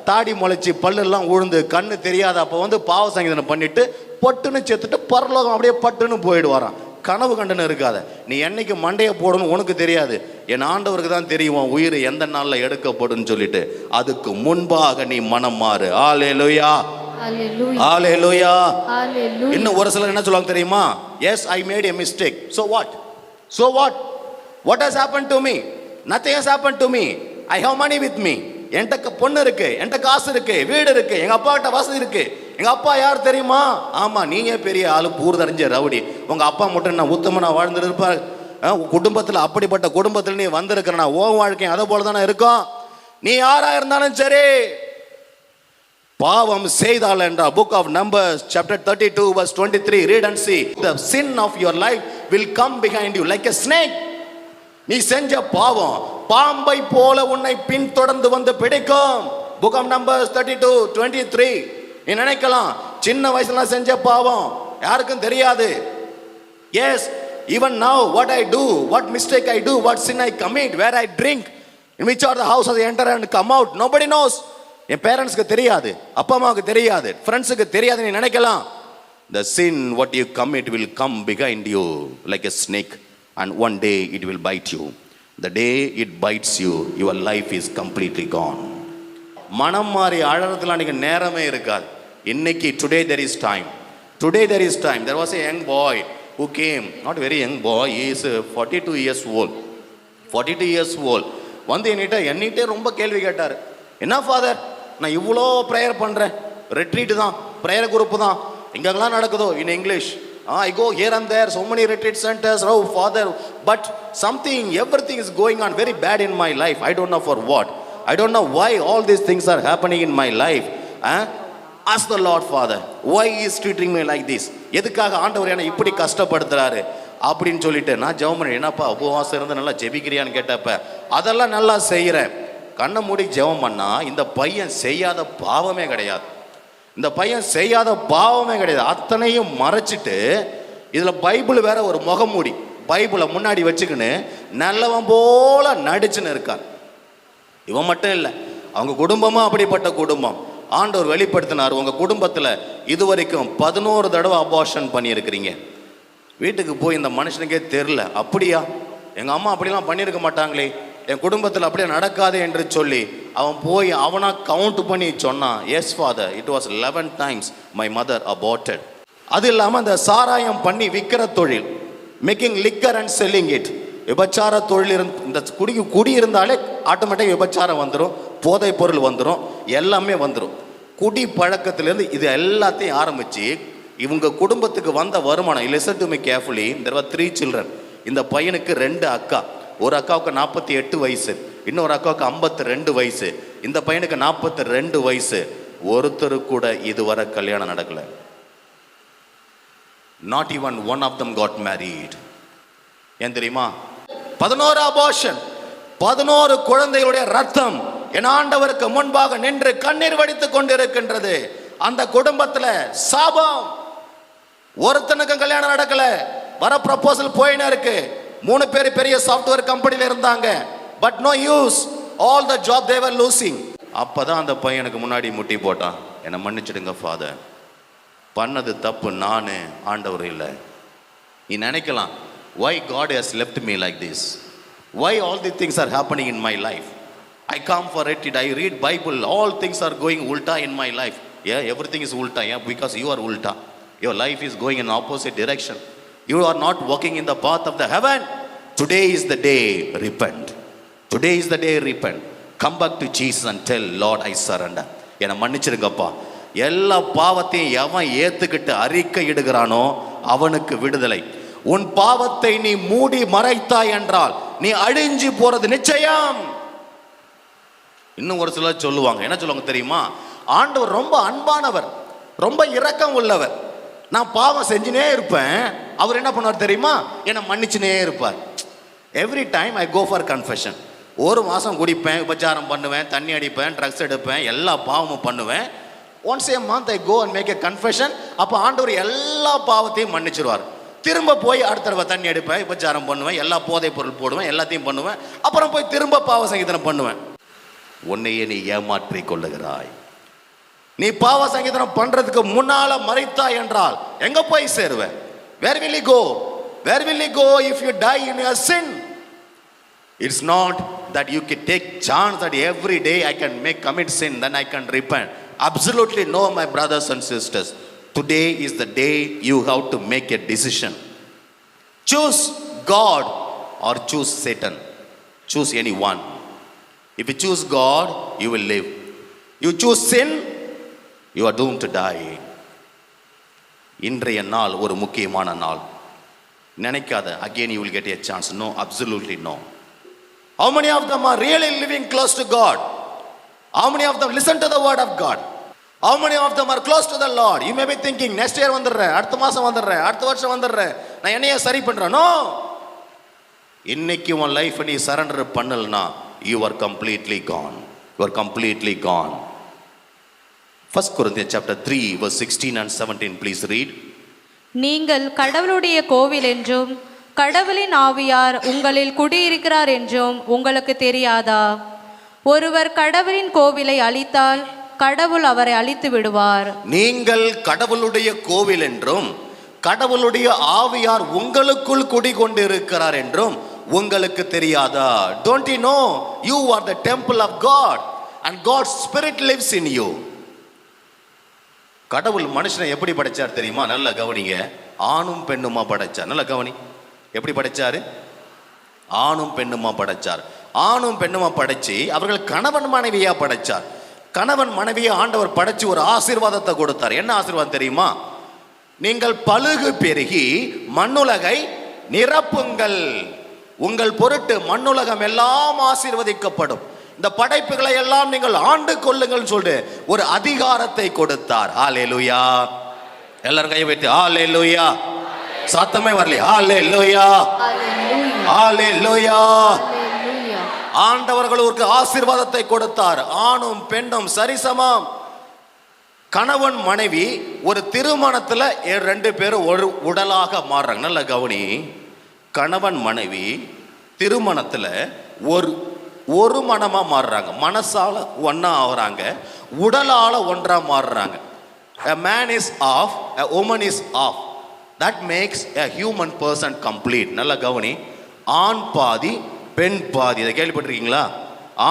தாடி முளைச்சி பல்லெல்லாம் உழுந்து கண்ணு தெரியாத அப்போ வந்து பாவ சங்கீதனை பண்ணிட்டு பட்டுன்னு செத்துட்டு பரலோகம் அப்படியே பட்டுன்னு போயிடுவாராம். கனவு கண்டுன்னு இருக்காத. நீ என்னைக்கு மண்டையை போடணும் உனக்கு தெரியாது, என் ஆண்டவருக்கு தான் தெரியும் உயிர் எந்த நாளில் எடுக்கப்படும் சொல்லிட்டு. அதுக்கு முன்பாக நீ மனம் மாறு. ஹல்லேலூயா, ஹல்லேலூயா. இன்னும் ஒரு சிலர் என்ன சொல்லுவாங்க தெரியுமா? Yes, I made a mistake. So what? So what? What has happened to me? Nothing has happened to me. I have money with me. என்கிட்ட பொண்ணு இருக்கு, என்கிட்ட காசு இருக்கு, வீடு இருக்கு, எங்க அப்பா கிட்ட வசதி இருக்கு. எங்க அப்பா யார் தெரியுமா? ஆமா, நீங்க பெரிய ஆளு, பூர்தறிஞ்ச ரவுடி. உங்க அப்பா மட்டும் நான் உத்தமனா வாழ்ந்துட்டு இருப்பார். குடும்பத்துல அப்படிப்பட்ட குடும்பத்துல நீ வந்திருக்கிறனா ஓ வாழ்க்கை அதை போல தானே இருக்கும். நீ யாரா இருந்தாலும் சரி, பாவம் செய்தால் என்றால் book of Numbers chapter 32 verse 23 read and see the sin of your life will come behind you like a snake. நீ செஞ்ச பாவம் பாம்பை போல உன்னை பின்தொடர்ந்து வந்து பிடிக்கும். Book of Numbers 32:23. நீ நினைக்கலாம் சின்ன வயசுல செஞ்ச பாவம் யாருக்கும் தெரியாது. Yes, even now what I do, what mistake I do, what sin I commit, where I drink, in which are the houses I enter and come out, nobody knows. என் பேரண்ட்ஸ்க்கு தெரியாது, அப்பா அம்மாவுக்கு தெரியாது, ஃப்ரெண்ட்ஸுக்கு தெரியாது. நீ நினைக்கலாம் the sin what you commit will come behind you like a snake and one day it will bite you. The day it bites you, your life is completely gone. மனம் மாறி அழறதுல அன்னைக்கு நேரமே இருக்காது. இன்னைக்கு today there is time. Today there is time. There was a young boy who came, not very young boy, he is 42 years old. 42 years old. வந்து என்னிட்டே ரொம்ப கேள்வி கேட்டார். என்ன ஃபாதர், நான் இவ்வளோ ப்ரேயர் பண்ணுறேன், ரெட்ரீட் தான், ப்ரேயர் குரூப் தான், எங்கெங்கெல்லாம் நடக்குதோ in English. I go here and there, so many retreat centers. Oh Father, but everything is going on very bad in my life. I don't know for what. I don't know why all these things are happening in my life. Ask the Lord, Father, why he is treating me like this? எதுக்காக ஆண்டவர் என்ன இப்படி கஷ்டப்படுத்துறாரு அப்படின்னு சொல்லிட்டு நான் ஜெபம் பண்ணேன். என்னப்பா உபவாசம் இருந்து நல்லா ஜெபிக்கிறியான்னு கேட்டப்ப அதெல்லாம் நல்லா செய்கிறேன். கண்ணை மூடி ஜெபம் பண்ணா இந்த பையன் செய்யாத பாவமே கிடையாது. இந்த பையன் செய்யாத பாவமே கிடையாது. அத்தனையும் மறைச்சிட்டு இதுல பைபிள் வேற ஒரு முகமூடி பைபிளை முன்னாடி வச்சுக்கின்னு நல்லவன் போல நடிச்சுன்னு இருக்கான். இவன் மட்டும் இல்லை, அவங்க குடும்பமும் அப்படிப்பட்ட குடும்பம். ஆண்டவர் வெளிப்படுத்தினார், உங்க குடும்பத்துல இதுவரைக்கும் 11 தடவை அபார்ஷன் பண்ணியிருக்கிறீங்க. வீட்டுக்கு போய் இந்த மனுஷனுக்கே தெரில. அப்படியா, எங்க அம்மா அப்படிலாம் பண்ணியிருக்க மாட்டாங்களே, என் குடும்பத்தில் அப்படியே நடக்காது என்று சொல்லி அவன் போய் அவனா கவுண்ட் பண்ணி சொன்னான். Yes father, it was 11 times my mother aborted. அது இல்லாமல் அந்த சாராயம் பண்ணி விற்கிற தொழில், making liquor and selling it, விபச்சார தொழில் இந்த குடி இருந்தாலே ஆட்டோமேட்டிக் விபச்சாரம் வந்துடும், போதை பொருள் வந்துடும், எல்லாமே வந்துடும். குடி பழக்கத்திலேருந்து இது எல்லாத்தையும் ஆரம்பித்து இவங்க குடும்பத்துக்கு வந்த வருமானம். listen to me carefully, there were 3 children. இந்த பையனுக்கு 2 அக்கா. ஒரு அக்காவுக்கு 48 வயசு, இன்னொரு அக்காவுக்கு 52 வயசு, இந்த பையனுக்கு 42 வயசு. ஒருத்தரு கூட இதுவரை கல்யாணம் நடக்கல. Not even one of them got married. ஏன் தெரியுமா? 11 abortion, 11 குழந்தைகளுடைய ரத்தம் என் ஆண்டவருக்கு முன்பாக நின்று கண்ணீர் வடித்துக் கொண்டிருக்கின்றது. அந்த குடும்பத்துல சாபம். ஒருத்தனுக்கு கல்யாணம் நடக்கல. வர ப்ரப்போசல் போயினே இருக்கு. 3 பேர் பெரிய சாஃப்ட்வேர் கம்பெனில இருந்தாங்க. But no use, all the job they were losing. அப்பதான் அந்த பையனுக்கு முன்னாடி முட்டி போட்டான், என்னை மன்னிச்சிடுங்க ஃபாதர், பண்ணது தப்பு நானு, ஆண்டவர் இல்லை. நீ நினைக்கலாம், why God has left me like this? Why all the things are happening in my life? I come for it, I read Bible, all things are going ulta in my life. Yeah, everything is ulta, yeah, because you are ulta. Your life is going in opposite direction. You are not walking in the path of the heaven. Today is the day, repent. Today is the day, repent. Come back to Jesus and tell, Lord, I surrender. என்னை மன்னிச்சிருங்கப்பா. எல்லா பாவத்தையும் எவன் ஏத்துக்கிட்டு அறிக்கை இடுகிறானோ அவனுக்கு விடுதலை. உன் பாவத்தை நீ மூடி மறைத்தாய் என்றால் நீ அழிஞ்சு போறது நிச்சயம். இன்னும் ஒரு சிலர் சொல்லுவாங்க, என்ன சொல்லுவாங்க தெரியுமா? ஆண்டவர் ரொம்ப அன்பானவர், ரொம்ப இரக்கம் உள்ளவர், நான் பாவம் செஞ்சுனே இருப்பேன், அவர் என்ன பண்ணுவார் தெரியுமா? என்னை மன்னிச்சுனே இருப்பார். Every time I go for confession. 1 மாதம் குடிப்பேன், விபச்சாரம் பண்ணுவேன், தண்ணி அடிப்பேன், ட்ரக்ஸ் எடுப்பேன், எல்லா பாவமும் பண்ணுவேன். Once a month I go and make a confession. அப்போ ஆண்டவர் எல்லா பாவத்தையும் மன்னிச்சிருவார். திரும்ப போய் அடுத்த தடவை தண்ணி அடிப்பேன், விபச்சாரம் பண்ணுவேன், எல்லா போதை பொருள் போடுவேன், எல்லாத்தையும் பண்ணுவேன், அப்புறம் போய் திரும்ப பாவ சங்கீதனம் பண்ணுவேன். உன்னையே நீ ஏமாற்றிக் கொள்ளுகிறாய். நீ பாவ சங்கீதனம் பண்றதுக்கு முன்னால மரித்தாய் என்றால் எங்க போய் சேருவ? Where will you go? Where will you go if you die in your sin? It's not that you can take chance that every day I can commit sin, then I can repent. Absolutely no, my brothers and sisters. Today is the day you have to make a decision. Choose God or choose Satan. Choose any one. If you choose God, you will live. You choose sin, you are doomed to die. இன்றைய நாள் ஒரு முக்கியமான நாள். நினைக்காத again you will get a chance. No, absolutely no. How many of them are really living close to God? How many of them listen to the word of God? How many of them are close to the Lord? You may be thinking next year வந்துடுறேன், அடுத்த மாசம் வந்துடுறேன், அடுத்த வருஷம் வந்துடுறேன், நான் என்னைய சரி பண்றேன். No. இன்னைக்கு உன் லைஃப் நீ சரண்டர் பண்ணலனா you are completely gone. You are completely gone. 1 Corinthians chapter 3 verse 16 and 17 please read. நீங்கள் கடவுளுடைய கோவில் என்றும் கடவுளின் ஆவியார் உங்களில் குடியிருக்கிறார் என்றும் உங்களுக்கு தெரியாதா? ஒருவர் கடவுளின் கோவிலை அழித்தால் கடவுள் அவரை அழித்து விடுவார். நீங்கள் கடவுளுடைய கோவில் என்றும் கடவுளுடைய ஆவியார் உங்களுக்குள் குடிகொண்டிருக்கிறார் என்றும் உங்களுக்கு தெரியாதா? Don't you know you are the temple of God and God's spirit lives in you? கடவுள் மனுஷனை எப்படி படைச்சார் தெரியுமா? நல்ல கவனிங்க. ஆணும் பெண்ணுமா படைச்சார். நல்ல கவனி. எப்படி படைச்சாரு? ஆணும் பெண்ணுமா படைச்சார். ஆணும் பெண்ணுமா படைச்சு அவர்கள் கணவன் மனைவியா படைச்சார். கணவன் மனைவியை ஆண்டவர் படைச்சு ஒரு ஆசீர்வாதத்தை கொடுத்தார். என்ன ஆசீர்வாதம் தெரியுமா? நீங்கள் பலுகு பெருகி மண்ணுலகை நிரப்புங்கள், உங்கள் பொருட்டு மண்ணுலகம் எல்லாம் ஆசீர்வதிக்கப்படும், இந்த படைப்புகளை எல்லாம் நீங்கள் ஆண்டு கொள்ளுங்கள் சொல்லிட்டு ஒரு அதிகாரத்தை கொடுத்தார். ஹல்லேலூயா. எல்லாரும் கையை வைத்து ஹல்லேலூயா. சத்தமே வரலையா? ஹல்லேலூயா. ஹல்லேலூயா. ஆண்டவர்களுக்கு ஆசீர்வாதத்தை கொடுத்தார். ஆணும் பெண்ணும் சரிசமம். கணவன் மனைவி ஒரு திருமணத்துல ரெண்டு பேரும் ஒரு உடலாக மாறுறாங்க. நல்ல கவனி. கணவன் மனைவி திருமணத்துல ஒரு மனமா மாறுறாங்க. மனசால ஒன்னா ஆகுறாங்க, உடலால ஒன்றா மாறுறாங்க. A man is off, a woman is off. That makes a human person complete. நல்ல கவனி. ஆண் பாதி பெண் பாதி. இதை கேள்விப்பட்டிருக்கீங்களா?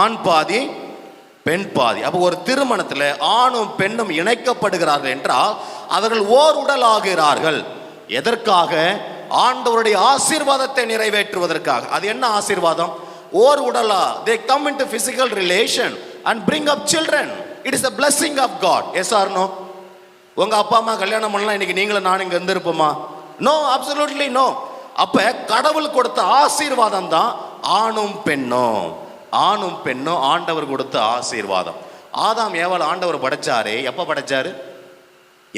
ஆண் பாதி பெண் பாதி. அப்போ ஒரு திருமணத்தில் ஆணும் பெண்ணும் இணைக்கப்படுகிறார்கள் என்றால் அவர்கள் ஓர் உடல் ஆகிறார்கள். எதற்காக? ஆண்டவருடைய ஆசீர்வாதத்தை நிறைவேற்றுவதற்காக. அது என்ன ஆசீர்வாதம்? ஓர் உடலா. They come into physical relation and bring up children. It is a blessing of God. Yes or no? உங்க அப்பா அம்மா கல்யாணம் பண்ணலாம் இன்னைக்கு நீங்களும் நான் இங்க இருந்திருப்போமா? No, absolutely no. அப்ப கடவுள் கொடுத்த ஆசீர்வாதம் தான் ஆணும் பெண்ணும். ஆணும் பெண்ணும் ஆண்டவர் கொடுத்த ஆசீர்வாதம். ஆதாம் ஏவாள் ஆண்டவர் படைச்சாரு. எப்ப படைச்சாரு?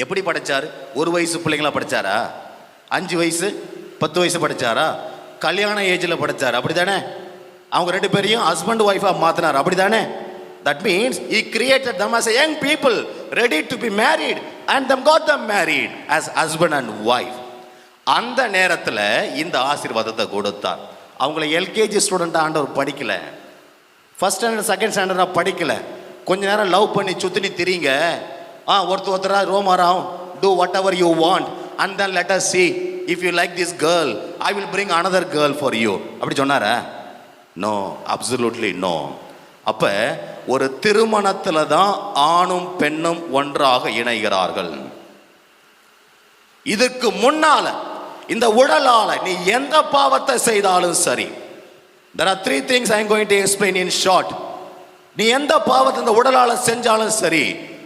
எப்படி படைச்சாரு? ஒரு வயசு பிள்ளைங்களா படைச்சாரா? 5 வயசு 10 வயசு படைச்சாரா? கல்யாண ஏஜ்ல படைச்சாரு. அப்படிதானே? அவங்க ரெண்டு பேரையும் ஹஸ்பண்ட் ஒய்ஃபா மாத்தினார். அப்படிதானே? That means he created them as a young people ready to be married and them got them married as husband and wife. அந்த நேரத்துல இந்த ஆசீர்வாதத்தை கொடுத்தார். அவங்கள எல்கேஜி ஸ்டூடெண்ட் ஆண்டவர் படிக்கல, ஃபர்ஸ்ட் ஸ்டாண்டர்ட் செகண்ட் ஸ்டாண்டர்டா படிக்கல. கொஞ்ச நேரம் லவ் பண்ணி சுத்தினி திரிங்க, ஒருத்தரா Rome around, do whatever you want and then let us see if you like this girl I will bring another girl for you. அப்படி சொன்னாரா? No, absolutely no. அப்ப ஒரு திருமணத்துல தான் ஆணும் பெண்ணும் ஒன்றாக இணைகிறார்கள். இதுக்கு முன்னால இந்த உடலால நீ எந்த பாவத்தை செய்தாலும் சரி, there are 3 things I am going to explain in short. நீ எந்த பாவத்தை இந்த உடலால செஞ்சாலும் சரி,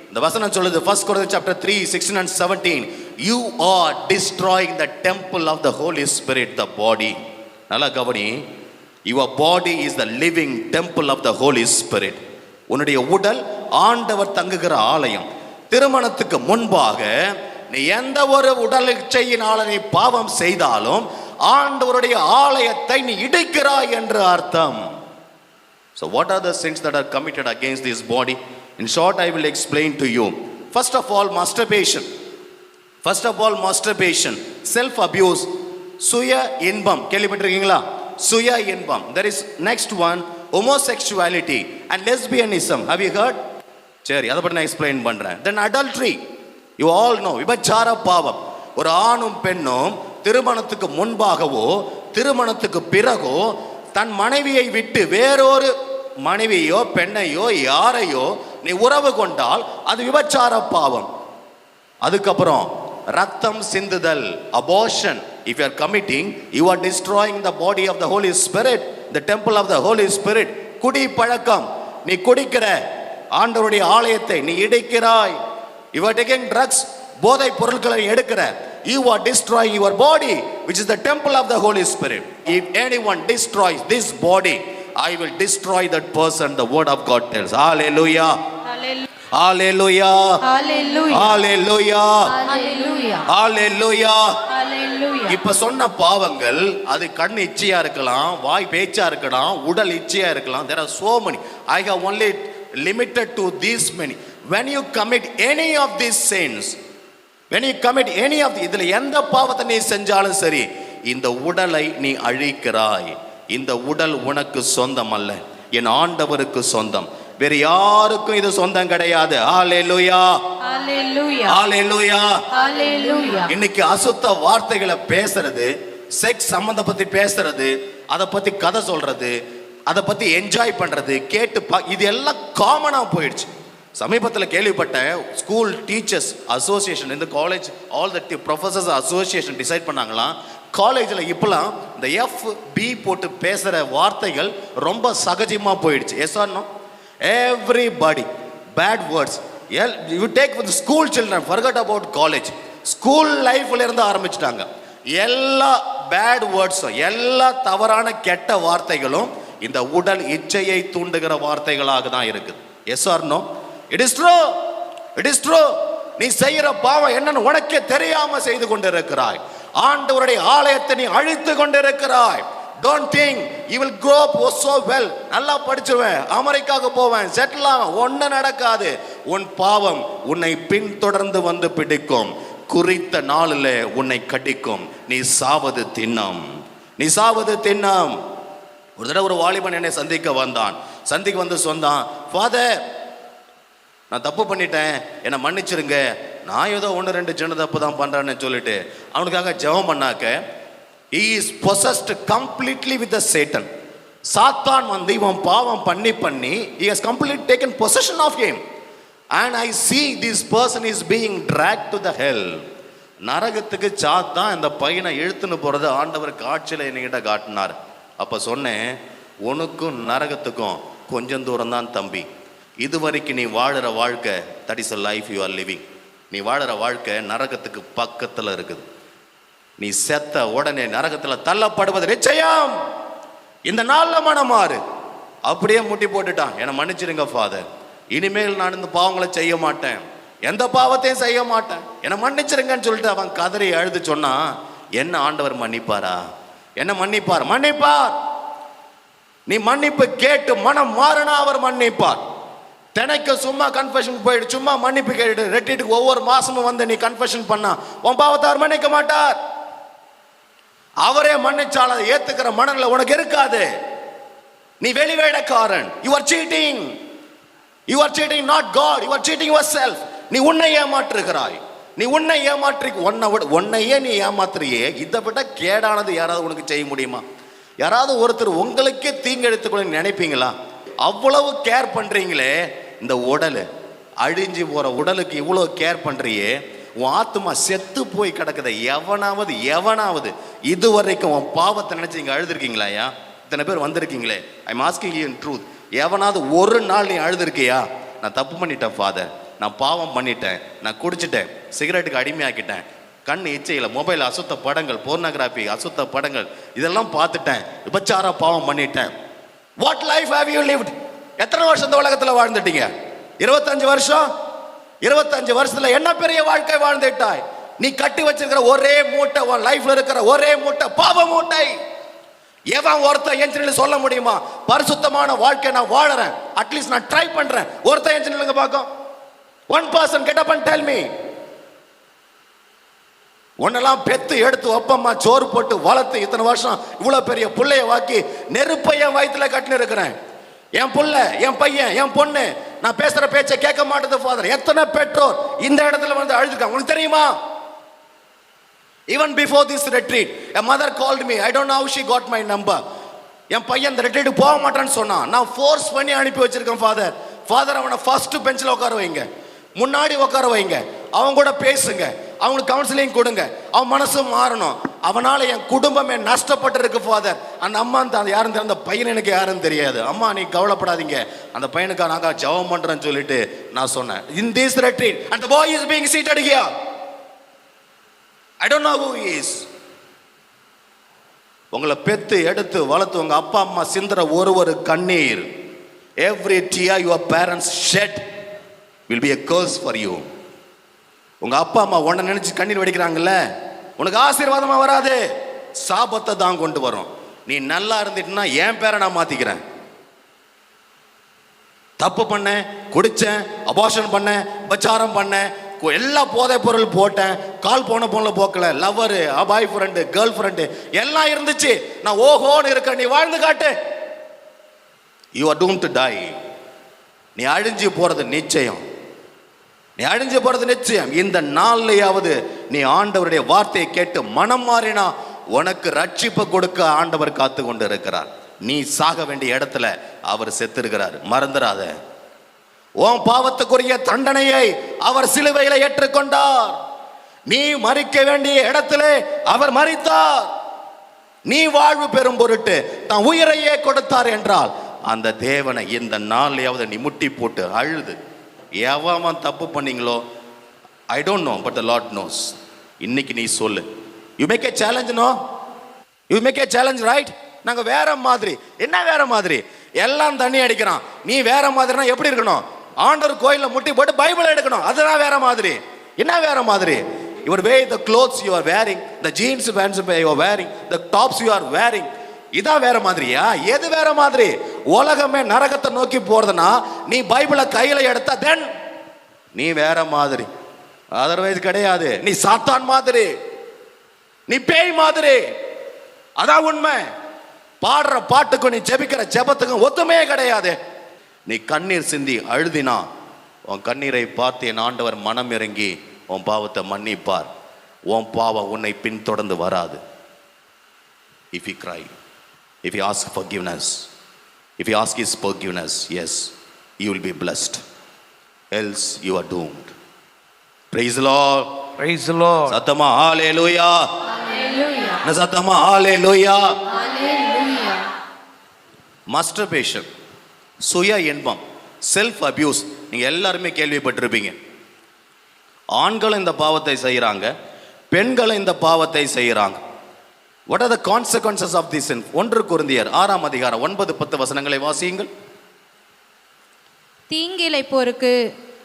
இந்த வசனம் சொல்லுது 1 Corinthians chapter 3 16 and 17, you are destroying the temple of the Holy Spirit, the body. நல்லா கவனி. Your body is the living temple of the Holy Spirit. உன்னுடைய உடல் ஆண்டவர் தங்குகிற ஆலயம். திருமணத்துக்கு முன்பாக நீ எந்த ஒரு உடல் இச்சையினால நீ பாவம் செய்தாலும் ஆண்டவருடைய ஆலயத்தை நீ இடிக்கிறாய் என்று அர்த்தம். So what are the sins that are committed against this body? In short, I will explain to you. First of all, masturbation. Self abuse, சுய இன்பம். கேள்விப்பட்டிருக்கீங்களா? சுய இன்பம். There is next one, homosexuality and lesbianism. Have you heard? சரி, அதை பற்றி நான் explain பண்றேன். Then adultery, you all know, விபச்சார பாவம். ஒரு ஆணும் பெண்ணும் திருமணத்துக்கு முன்பாகவோ திருமணத்துக்கு பிறகோ தன் மனைவியை விட்டு வேறொரு மனைவியோ பெண்ணையோ யாரையோ நீ உறவு கொண்டால் அது விபச்சார பாவம். அதுக்கப்புறம் ரத்தம் சிந்துதல், abortion. If you are committing, you are destroying the body of the Holy Spirit, the temple of the Holy Spirit. குடி பழக்கம், நீ குடிக்கிற ஆண்டவருடைய ஆலயத்தை நீ இடிக்கிறாய். You are taking drugs, போதை பொருட்களை எடுக்கிற. You are destroying your body, which is the temple of the Holy Spirit. If anyone destroys this body, I will destroy that person, the word of God tells. Hallelujah. Hallelujah. Hallelujah. Hallelujah. Hallelujah. Hallelujah. Hallelujah. இப்ப சொன்ன பாவங்கள் அது கண் இச்சையா இருக்கலாம், வாய் பேச்சா இருக்கலாம், உடல் இச்சையா இருக்கலாம். There are so many. I have only limited to these many. When you commit any of these sins, when you commit any of இதுல எந்த பாவத்தை நீ செஞ்சாலும் சரி, இந்த உடலை நீ அழிக்கிறாய். இந்த உடல் உனக்கு சொந்தம் அல்ல, என் ஆண்டவருக்கு சொந்தம். வேற யாருக்கும் இது சொந்தம் கிடையாது. ஹalleluya. Hallelujah. ஹalleluya. Hallelujah. இன்னைக்கு அசுத்த வார்த்தைகளை பேசுறது, செக்ஸ் சம்பந்த பத்தி பேசுறது, அதை பத்தி கதை சொல்றது, அதை பத்தி என்ஜாய் பண்றது, கேட்டு இது எல்லாம் காமனா போயிடுச்சு. சமீபத்தில் கேள்விப்பட்ட ஸ்கூல் டீச்சர்ஸ் அசோசியேஷன், இந்த college all the professors association decide பண்ணாங்களாம், காலேஜில் இப்போலாம் இந்த FB போட்டு பேசுகிற வார்த்தைகள் ரொம்ப சகஜமாக போயிடுச்சு. Yes or no? Everybody bad words. You take with school children, forget about college. School லைஃப்ல இருந்து ஆரம்பிச்சிட்டாங்க. எல்லா பேட் வேர்ட்ஸும், எல்லா தவறான கெட்ட வார்த்தைகளும் இந்த உடல் இச்சையை தூண்டுகிற வார்த்தைகளாக தான் இருக்குது. Yes or no? It is true. It is true. நீ செய்யற பாவம் என்னன்னு உனக்கே தெரியாம செய்து கொண்டிருக்கிறாய். ஆண்டவருடைய ஆலயத்தை நீ அழித்து கொண்டிருக்கிறாய். Don't think you will grow up so well. நல்லா படிச்சுவேன், அமெரிக்காவுக்கு போவேன், செட்டில் ஆவேன். ஒன்றும் நடக்காது. உன் பாவம் உன்னை பின்தொடர்ந்து வந்து பிடிக்கும். குறித்த நாளில் உன்னை கடிக்கும். நீ சாவது தின்னம், நீ சாவது தின்னம். ஒரு தடவை ஒரு வாலிபன் என்னை சந்திக்க வந்து சொன்னான், ஃபாதர் நான் தப்பு பண்ணிட்டேன், என்னை மன்னிச்சிருங்க, நான் ஏதோ 1-2 சின்ன தப்பு தான் பண்ணுறேன்னு சொல்லிட்டு அவனுக்காக ஜெபம் பண்ணாக்க, he is possessed completely with the Satan. சாத்தான் வந்து இவன் பாவம் பண்ணி he has completely taken possession of him, and I see this person is being dragged to the hell. நரகத்துக்கு சாத்தான் இந்த பையனை இழுத்துன்னு போறது ஆண்டவர் காட்சியில் என்கிட்ட காட்டினார். அப்போ சொன்னேன், உனக்கும் நரகத்துக்கும் கொஞ்சம் தூரம் தான் தம்பி. இதுவரைக்கும் நீ வாழுற வாழ்க்கை, that is a life you are living. நீ வாழுற வாழ்க்கை நரகத்துக்கு பக்கத்தில் இருக்குது. நீ செத்த உடனே நரகத்தில் தள்ளப்படுவது நிச்சயம். இந்த நாளில் மனம் மாறு. அப்படியே முட்டி போட்டுட்டான், என்னை மன்னிச்சிருங்க ஃபாதர், இனிமேல் நான் இந்த பாவங்களை செய்ய மாட்டேன், எந்த பாவத்தையும் செய்ய மாட்டேன், என்னை மன்னிச்சிருங்கன்னு சொல்லிட்டு அவன் கதறி அழுது சொன்னா, என்ன ஆண்டவர் மன்னிப்பாரா? என்ன மன்னிப்பார்? மன்னிப்பார். நீ மன்னிப்பு கேட்டு மனம் மாறினா அவர் மன்னிப்பார். தினைக்கு சும்மா கன்ஃபெஷன் போயிடு, சும்மா மன்னிப்பு கேட்டு ரெட்டிட்டு ஒவ்வொரு மாசமும் வந்து நீ கன்ஃபெஷன் பண்ணா உன் பாவத்தை அவர் மன்னிக்க மாட்டார். அவரே மன்னிச்சால் அதை ஏத்துக்கிற மனநிலை உனக்கு இருக்காது. நீ வெளிவேடக்காரன். You are cheating. You are cheating not God. You are cheating yourself. நீ உன்னை ஏமாற்றுகிறாய். நீ உன்னை ஏமாற்றி உன்னையே நீ ஏமாத்துறியே. இதை விட கேடானது யாராவது உனக்கு செய்ய முடியுமா? யாராவது ஒருத்தர் உங்களுக்கே தீங்கு எடுத்துக்கொள்ள நினைப்பீங்களா? அவ்வளவு கேர் பண்றீங்களே. இந்த உடல் அழிஞ்சு போற உடலுக்கு இவ்வளவு கேர் பண்றியே, உன் ஆத்மா செத்து போய் கிடக்குத. எவனாவது இதுவரைக்கும் உன் பாவத்தை நினைச்சு நீங்க அழுதுருக்கீங்களா? இத்தனை பேர் வந்திருக்கீங்களே, I am asking you in truth. எவனாவது ஒரு நாள் நீ அழுதுருக்கியா? நான் தப்பு பண்ணிட்டேன் ஃபாதர், நான் பாவம் பண்ணிட்டேன், நான் குடிச்சிட்டேன், சிகரெட்டுக்கு அடிமையாக்கிட்டேன், கண் இச்சையில் மொபைல் அசுத்த படங்கள், போர்னோகிராஃபி அசுத்த படங்கள் இதெல்லாம் பார்த்துட்டேன், விபச்சார பாவம் பண்ணிட்டேன். What life have you lived? எத்தனை வருஷம் இந்த உலகத்தில் வாழ்ந்துட்டீங்க? 25 வருஷம். 25 வருஷத்துல என்ன பெரிய வாழ்க்கை வாழ்ந்துட்டாய்? நீ கட்டி வச்சிருக்கிற ஒரே மூட்டை, உன் லைஃப்ல இருக்கிற ஒரே மூட்டை பாவ மூட்டை. எவன் ஒருத்தன் என்ஜினில் சொல்ல முடியுமா பரிசுத்தமான வாழ்க்கை நான் வாழறேன், அட்லீஸ்ட் நான் ட்ரை பண்றேன்? ஒருத்தன் என்ஜினிலுங்க பார்க்கும். One person get up and tell me. ஒன்னெல்லாம் பெத்து எடுத்து ஒப்பம்மா சோறு போட்டு வளர்த்து இத்தனை வருஷம் இவ்வளவு பெரிய பிள்ளைய வாக்கி நெருப்பைய வயிற்றுல கட்டின்னு இருக்கிறேன். என் புள்ள, என் பையன், என் பொண்ணு நான் பேசுற பேச்சை கேட்க மாட்டேது ஃபாதர். எத்தனை பெற்றோர் இந்த இடத்துல வந்து அழுதுருக்காங்க உங்களுக்கு தெரியுமா? Even before this retreat, a mother called me. I don't know how she got my number. என் பையன் இந்த ரெட்ரீட் போக மாட்டான்னு சொன்னான். நான் ஃபோர்ஸ் பண்ணி அனுப்பி வச்சிருக்கேன் ஃபாதர். ஃபாதர் அவனை ஃபர்ஸ்ட் பெஞ்சில் உட்கார வைங்க, முன்னாடி உட்கார வைங்க, அவன் கூட பேசுங்க, அவனுக்கு கவுன்சிலிங் கொடுங்க, அவன் மனசு மாறணும். அவனால என் குடும்பமே நஷ்டப்பட்டு இருக்கு ஃபாதர். அந்த அம்மா யாரும் தெரியும், அந்த பையன் எனக்கு யாரும் தெரியாது. அம்மா நீ கவலைப்படாதீங்க, அந்த பையனுக்கு நாங்க ஜெபம் பண்றேன்னு சொல்லிட்டு நான் சொன்னேன். In this retreat and the boy is being seated here. I don't know who he is. உங்களை பெத்து எடுத்து வளர்த்து உங்க அப்பா அம்மா சிந்துற ஒரு கண்ணீர், every tear your parents shed will be a curse for you. உங்க அப்பா அம்மா உன்னை நினைச்சு கண்ணீர் வடிக்கிறாங்கல்ல, உனக்கு ஆசீர்வாதமா வராது, சாபத்தை தான் கொண்டு வரும். நீ நல்லா இருந்துட்டுனா என் பேரை நான் மாத்திக்கிறேன். தப்பு பண்ணேன், குடிச்சேன், அபார்ஷன் பண்ணேன், விபச்சாரம் பண்ணேன், எல்லா போதை பொருள் போட்டேன், கால் போன பொண்ணு போக்கல, lover, boyfriend, girlfriend எல்லாம் இருந்துச்சு. நான் ஓஹோன்னு இருக்க, நீ வாழ்ந்து காட்டு. You are doomed to die. நீ அழிஞ்சு போறது நிச்சயம், நீ அழிஞ்சு போறது நிச்சயம். இந்த நாள்லையாவது நீ ஆண்டவருடைய வார்த்தையை கேட்டு மனம் மாறினா உனக்கு ரட்சிப்பு கொடுக்க ஆண்டவர் காத்து கொண்டு இருக்கிறார். நீ சாக வேண்டிய இடத்துல அவர் செத்திருக்கிறார், மறந்துடாத. உன் பாவத்துக்குரிய தண்டனையை அவர் சிலுவையில ஏற்றுக்கொண்டார். நீ மரிக்க வேண்டிய இடத்திலே அவர் மரித்தார். நீ வாழ்வு பெறும் பொருட்டு தான் உயிரையே கொடுத்தார் என்றால் அந்த தேவனை இந்த நாளையாவது நீ முட்டி போட்டு அழுது. எவன் தப்பு பண்ணீங்களோ I don't know, but the Lord knows. இன்னைக்கு நீ சொல்லு. You make a challenge. No, you make a challenge, right? நாங்க வேற மாதிரி. என்ன வேற மாதிரி? எல்லாம் தண்ணி அடிக்கிறான், நீ வேற மாதிரினா எப்படி இருக்கணும்? ஆண்டவர் கோயில்ல முட்டி போட்டு பைபிள் எடுக்கணும், அதுதான் வேற மாதிரி. என்ன வேற மாதிரி? Your way, the clothes you are wearing, the jeans pants you are wearing, the tops you are wearing, இதான் வேற மாதிரியா? எது வேற மாதிரி? உலகமே நரகத்தை நோக்கி போறதுனா நீ பைபிளை கையில எடுத்தா தென் நீ வேற மாதிரி. அதர்வைஸ் கிடையாது. நீ சாத்தான் மாதிரி, நீ பேய் மாதிரி. அதான் உண்மை. பாடுற பாட்டுக்கும் நீ ஜெபிக்கிற ஜெபத்துக்கும் ஒத்துமையே கிடையாது. நீ கண்ணீர் சிந்தி அழுதினா உன் கண்ணீரை பார்த்து என் ஆண்டவர் மனம் இறங்கி உன் பாவத்தை மன்னிப்பார். உன் பாவம் உன்னை பின்தொடர்ந்து வராது. If you cry, if you ask forgiveness, if you ask his forgiveness, yes, you will be blessed. Else you are doomed. Praise the Lord. Praise the Lord. சத்தமா ஹalleluya. Hallelujah. சத்தமா ஹalleluya. Hallelujah. Masturbation, சுய இன்பம், செல்ஃப் அபியூஸ், நீங்க எல்லாருமே கேள்விப்பட்டிருப்பீங்க. ஆண்களும் இந்த பாவத்தை செய்யறாங்க, பெண்களும் இந்த பாவத்தை செய்யறாங்க. What are the consequences of this sin? 1 கொரிந்தியர் 6ஆம் அதிகாரம் 9-10 வசனங்களை வாசியுங்கள். தீங்கிழைப்போருக்கு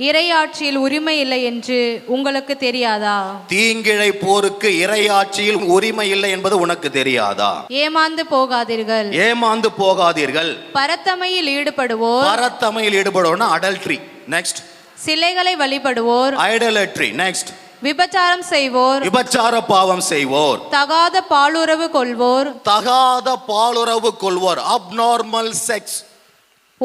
இறையாட்சியில் உரிமை இல்லை என்று உங்களுக்கு தெரியாதா? தீங்கிழைப்போருக்கு இறையாட்சியில் உரிமை இல்லை என்பது உனக்கு தெரியாதா? ஏமாந்து போகாதீர்கள். ஏமாந்து போகாதீர்கள். பரத்தமையில் ஈடுபடுவோர். பரத்தமையில் ஈடுபடுவோர்னா அடல்ட்ரி. நெக்ஸ்ட். சிலைகளை வழிபடுவோர். ஐடலட்ரி. நெக்ஸ்ட். விபச்சாரம் செய்வோர். விபச்சார பாவம் செய்வோர். தகாத பாலுறவு கொள்வோர். தகாத பாலுறவு கொள்வோர். Abnormal sex.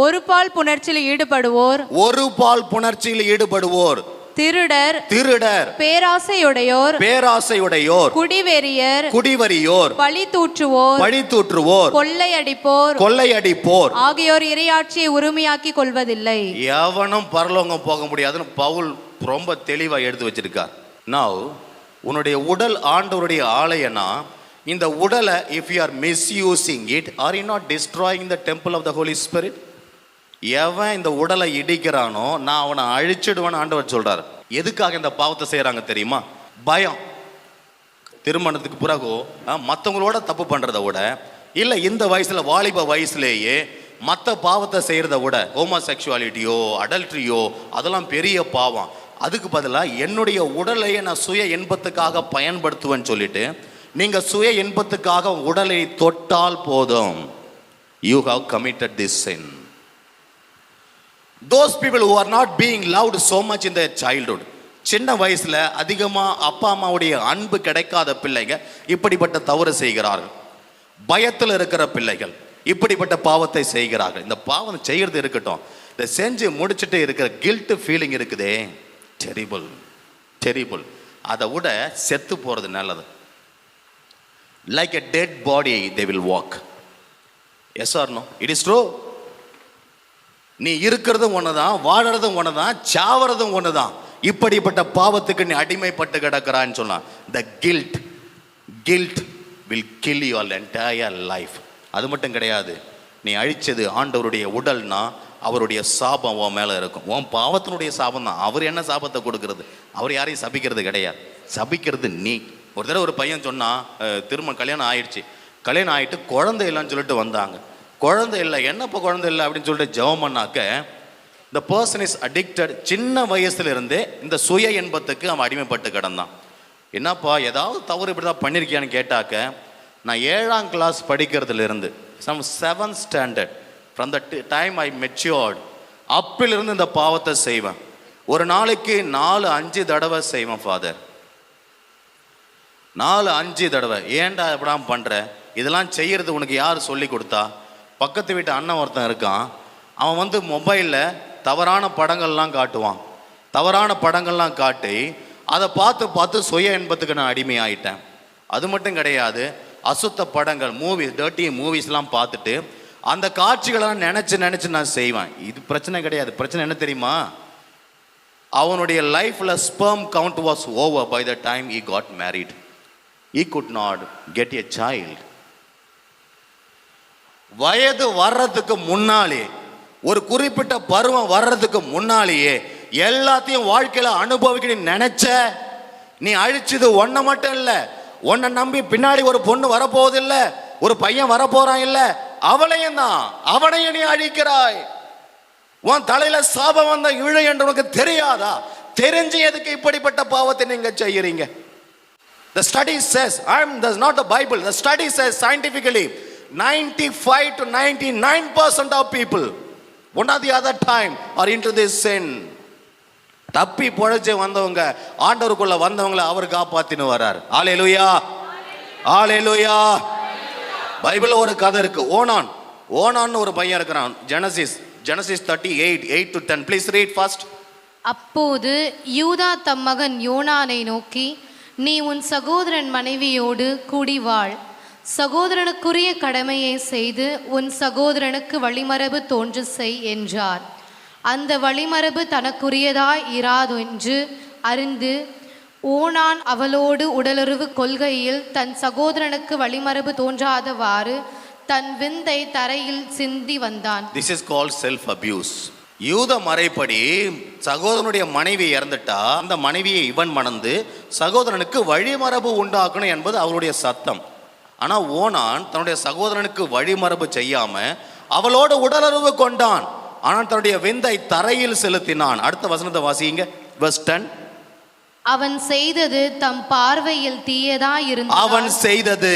ஒரு பால் புணர்ச்சியில் ஈடுபடுவோர். ஒரு பால் புணர்ச்சியில் ஈடுபடுவோர். திருடர். திருடர். பேராசையுடையோர். பேராசையுடையோர். குடிவெறியர். குடிவெறியோர். பழி தூற்றுவோர். பழி தூற்றுவோர். கொள்ளையடிப்போர். கொள்ளையடிப்போர் ஆகியோர் இறையாட்சியை உரிமையாக்கி கொள்வதில்லை. எவனும் பரலோகம் போக முடியாதுன்னு பவுல் ரொம்ப தெளிவா எடுத்து வச்சிருக்கார். Now உன்னுடைய உடல் ஆண்டவருடைய ஆலயம்னா இந்த உடலை if you are misusing it, are you not destroying the temple of the Holy Spirit? எவன் இந்த உடலை இடிக்கிறானோ நான் அவனை அழிச்சிடுவேன்னு ஆண்டவர் சொல்றாரு. எதுக்காக இந்த பாவத்தை செய்யறாங்க தெரியுமா? பயம். திருமணத்துக்கு பிறகு மற்றவங்களோட தப்பு பண்றதை விட இல்லை இந்த வயசுல வாலிப வயசுலேயே மற்ற பாவத்தை செய்யறதை விட ஹோமோசெக்சுவாலிட்டியோ அடல்ட்ரியோ அதெல்லாம் பெரிய பாவம். அதுக்கு பதிலாக என்னுடைய உடலையே நான் சுய இன்பத்துக்காக பயன்படுத்துவேன்னு சொல்லிட்டு நீங்க சுய இன்பத்துக்காக உடலை தொட்டால் போதும். You have committed this sin. Those people who are not being loved so much in their childhood, சின்ன வயசுல அதிகமா அப்பா அம்மாவுடைய அன்பு கிடைக்காத பிள்ளைங்க இப்படிப்பட்ட தவறு செய்கிறார்கள். பயத்தில் இருக்கிற பிள்ளைகள், இப்படிப்பட்ட பாவத்தை செய்கிறார்கள். இந்த பாவம் செய்கிறது இருக்கட்டும், இதை செஞ்சு முடிச்சுட்டு இருக்கிற கில்ட் ஃபீலிங் இருக்குதே, டெரிபிள் டெரிபிள். அதை விட செத்து போகிறது நல்லது. Like a dead body they will walk. Yes or no? It is true. நீ இருக்கிறதும் ஒன்று தான், வாழறதும் ஒன்று தான், சாவறதும் ஒன்று தான். இப்படிப்பட்ட பாவத்துக்கு நீ அடிமைப்பட்டு கிடக்கிறான்னு சொன்னா, the guilt will kill your entire life. அது மட்டும் கிடையாது, நீ அழிச்சது ஆண்டவருடைய உடல்னா அவருடைய சாபம் உன் மேலே இருக்கும். உன் பாவத்தினுடைய சாபம் தான். அவர் என்ன சாபத்தை கொடுக்கறது? அவர் யாரையும் சபிக்கிறது கிடையாது, சபிக்கிறது நீ. ஒரு தடவை ஒரு பையன் சொன்னான், கல்யாணம் ஆயிடுச்சு, கல்யாணம் ஆகிட்டு குழந்தை இல்லைன்னு சொல்லிட்டு வந்தாங்க. குழந்தை இல்லை, என்னப்போ குழந்தை இல்லை அப்படின்னு சொல்லிட்டு ஜெபம் பண்ணாக்க, இந்த பர்சன் இஸ் அடிக்டட். சின்ன வயசுல இருந்தே இந்த சுய இன்பத்துக்கு அவன் அடிமைப்பட்டு கிடந்தான். என்னப்பா ஏதாவது தவறு இப்படி தான் பண்ணியிருக்கியான்னு கேட்டாக்க, நான் 7ஆம் கிளாஸ் படிக்கிறதுல இருந்து some 7th standard from the time I matured, அப்பிலிருந்து இந்த பாவத்தை செய்வேன். ஒரு நாளைக்கு 4-5 தடவை செய்வேன் ஃபாதர், 4-5 தடவை. ஏன்டா எப்படாம் பண்ணுற? இதெல்லாம் செய்கிறது உனக்கு யார் சொல்லி கொடுத்தா? பக்கத்து வீட்டு அண்ணன் ஒருத்தன் இருக்கான், அவன் வந்து மொபைலில் தவறான படங்கள்லாம் காட்டுவான். தவறான படங்கள்லாம் காட்டி அதை பார்த்து சுய இன்பத்துக்கு நான் அடிமையாயிட்டேன். அது மட்டும் கிடையாது, அசுத்த படங்கள், மூவிஸ், டர்ட்டி மூவிஸ்லாம் பார்த்துட்டு அந்த காட்சிகளெல்லாம் நினச்சி நான் செய்வேன். இது பிரச்சனை கிடையாது. பிரச்சனை என்ன தெரியுமா? அவனுடைய லைஃப்பில் sperm count was over by the time he got married. He could not get a child. வயது வர்றதுக்கு முன்னாலே, ஒரு குறிப்பிட்ட பருவம் வர்றதுக்கு முன்னாலேயே எல்லாத்தையும் வாழ்க்கையில அனுபவிக்கணும்னு நினைச்ச நீ அழிச்சது ஒன்ன மட்டும் இல்ல, உன்னை நம்பி பின்னாடி ஒரு பொண்ணு வரப்போவதில்ல, ஒரு பையன் வரப்போறான் இல்ல, அவளையும் தான், அவனையும் நீ அழிக்கிறாய். உன் தலையில சாபம் வந்த இழை என்று உனக்கு தெரியாதா? தெரிஞ்சு எதுக்கு இப்படிப்பட்ட பாவத்தை நீங்க செய்யறீங்க? The study says, that's not the Bible. The study says scientifically 95 to 99% of people one or the other time are into this sin. தப்பி பொழைச்சு வந்தவங்க, ஆண்டவருக்குள்ள வந்தவங்களை அவர் காப்பாத்தின்னு வர்றார். ஹல்லேலூயா, ஹல்லேலூயா. பைபிள்ல ஒரு கதை இருக்கு, ஓனான்னு ஒரு பையன் இருக்கிறான். Genesis 38:8 to 10. Please read first. அப்போது யூதா தம் மகன் யோனானை நோக்கி, நீ உன் சகோதரன் மனைவியோடு கூடி வாழ், சகோதரனுக்குரிய கடமையை செய்து உன் சகோதரனுக்கு வழிமரபு தோன்று செய் என்றார். அந்த வழிமரபு தனக்குரியதாய் இராதென்று அறிந்து ஓனான் அவளோடு உடலுறவு கொள்கையில் தன் சகோதரனுக்கு வழிமரபு தோன்றாதவாறு தன் விந்தை தரையில் சிந்தி வந்தான். This is called self abuse. யூத மறைப்படி சகோதரனுடைய மனைவி இறந்துட்டா அந்த மனைவியை இவன் மணந்து சகோதரனுக்கு வழிமரபு உண்டாக்கணும் என்பது அவருடைய சத்தம். ஆனா ஓனான் தன்னுடைய சகோதரனுக்கு வழிமரபு செய்யாம அவளோடு உடலுறவு கொண்டான். ஆனால் தன்னுடைய விந்தை தரையில் செலுத்தினான். அடுத்த வசனத்தை வாசிங்க, verse 10. அவன் செய்தது தம் பார்வையில் தீயதாயிருந்ததால், அவன் செய்தது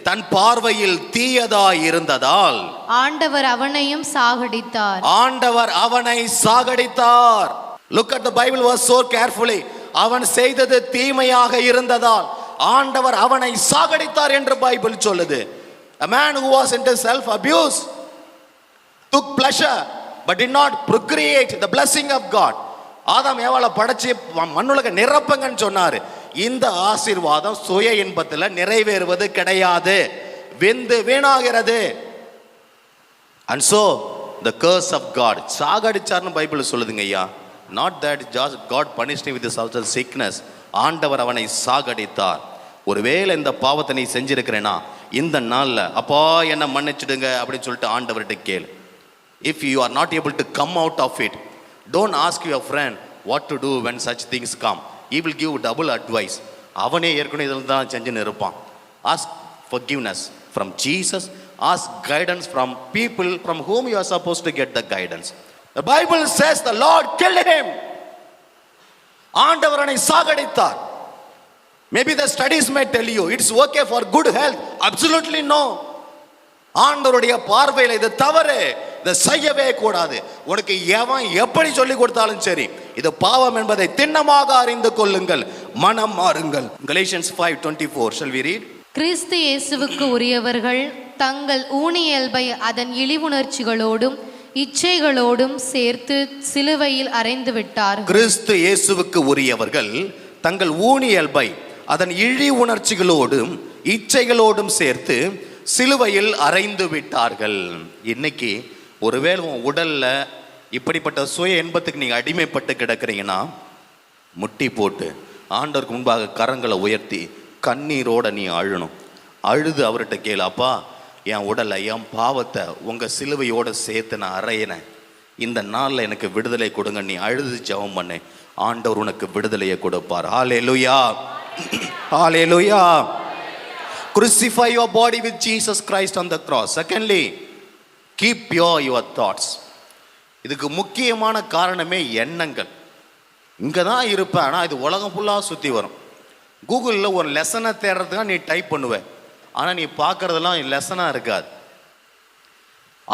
தன் பார்வையில் தீயதாயிருந்ததால் ஆண்டவர் அவனையும் சாகடித்தார். ஆண்டவர் அவனை சாகடித்தார். Look at the Bible verse so carefully. அவன் செய்தது தீமையாக இருந்ததால் ஆண்டவர் அவனை சாகடித்தார் என்று பைபிள் சொல்லுது. A man who was into self abuse took pleasure but did not procreate the blessing of God. ஆதாம் ஏவாளை படைச்சு மண்ணுலக நிரப்புங்கன்னு சொன்னாரு. இந்த ஆசீர்வாதம் சுய இன்பத்தில் நிறைவேறுவது கிடையாது, விந்து வீணாகிறது. And so the curse of God, சாகடிச்சார்னு பைபிள் சொல்லுதுங்க ஐயா. Not that just God punished him with this outer sickness. ஆண்டவர் அவனை சாகடித்தார். ஒருவேளை இந்த பாவத்தை நீ செஞ்சிருக்கிறேனா இந்த நாள்ல அப்பா என்ன மன்னிச்சிடுங்க அப்படின்னு சொல்லிட்டு ஆண்டவர்கிட்ட கேளு. If you are not able to come out of it, don't ask your friend what to do when such things come. He will give double advice. அவனே ஏற்கனவே இதில் தான் செஞ்சுன்னு இருப்பான். Ask forgiveness from Jesus. Ask guidance from people from whom you are supposed to get the guidance. The Bible says the Lord killed him. ஆண்டவரனை சாகடித்தார். Maybe the studies may tell you it's okay for good health. Absolutely no. ஆண்டவருடைய பார்வையில் இது தவறு, இதை செய்யவே கூடாது. உனக்கு எவன் எப்படி சொல்லி கொடுத்தாலும் சரி, இது பாவம் என்பதை திண்ணமாக அறிந்து கொள்ளுங்கள், மனம் மாறுங்கள். Galatians 5:24. Shall we read? கிறிஸ்து இயேசுவுக்கு உரியவர்கள் தங்கள் ஊனியல்பை அதன் இழிவுணர்ச்சிகளோடும் இச்சைகளோடும் சேர்த்து சிலுவையில் அறைந்து விட்டார்கள். கிறிஸ்து இயேசுவுக்கு உரியவர்கள் தங்கள் ஊனியல்பை அதன் இழி உணர்ச்சிகளோடும் இச்சைகளோடும் சேர்த்து சிலுவையில் அறைந்து விட்டார்கள். இன்னைக்கு ஒருவேளை உன் உடல்ல இப்படிப்பட்ட சுய இன்பத்துக்கு நீங்க அடிமைப்பட்டு கிடக்கிறீங்கன்னா, முட்டி போட்டு ஆண்டவருக்கு முன்பாக கரங்களை உயர்த்தி கண்ணீரோட நீ அழணும். அழுது அவர்கிட்ட கேளு, அப்பா என் உடலை என் பாவத்தை உங்க சிலுவையோட சேர்த்து நான் அறையினேன், இந்த நாளில் எனக்கு விடுதலை கொடுங்க. நீ அழுது ஜெபம் பண்ணு, ஆண்டவர் உனக்கு விடுதலையை கொடுப்பார். ஹல்லேலூயா, ஹல்லேலூயா. Crucify your body with Jesus Christ on the cross. Secondly, keep pure your thoughts. இதுக்கு முக்கியமான காரணமே எண்ணங்கள். இங்கே தான் இருப்பேன், ஆனால் இது உலகம் ஃபுல்லாக சுற்றி வரும். கூகுளில் ஒரு லெசனை தேடுறதுக்காக நீ டைப் பண்ணுவேன், ஆனால் நீ பார்க்குறதெல்லாம் லெசனாக இருக்காது.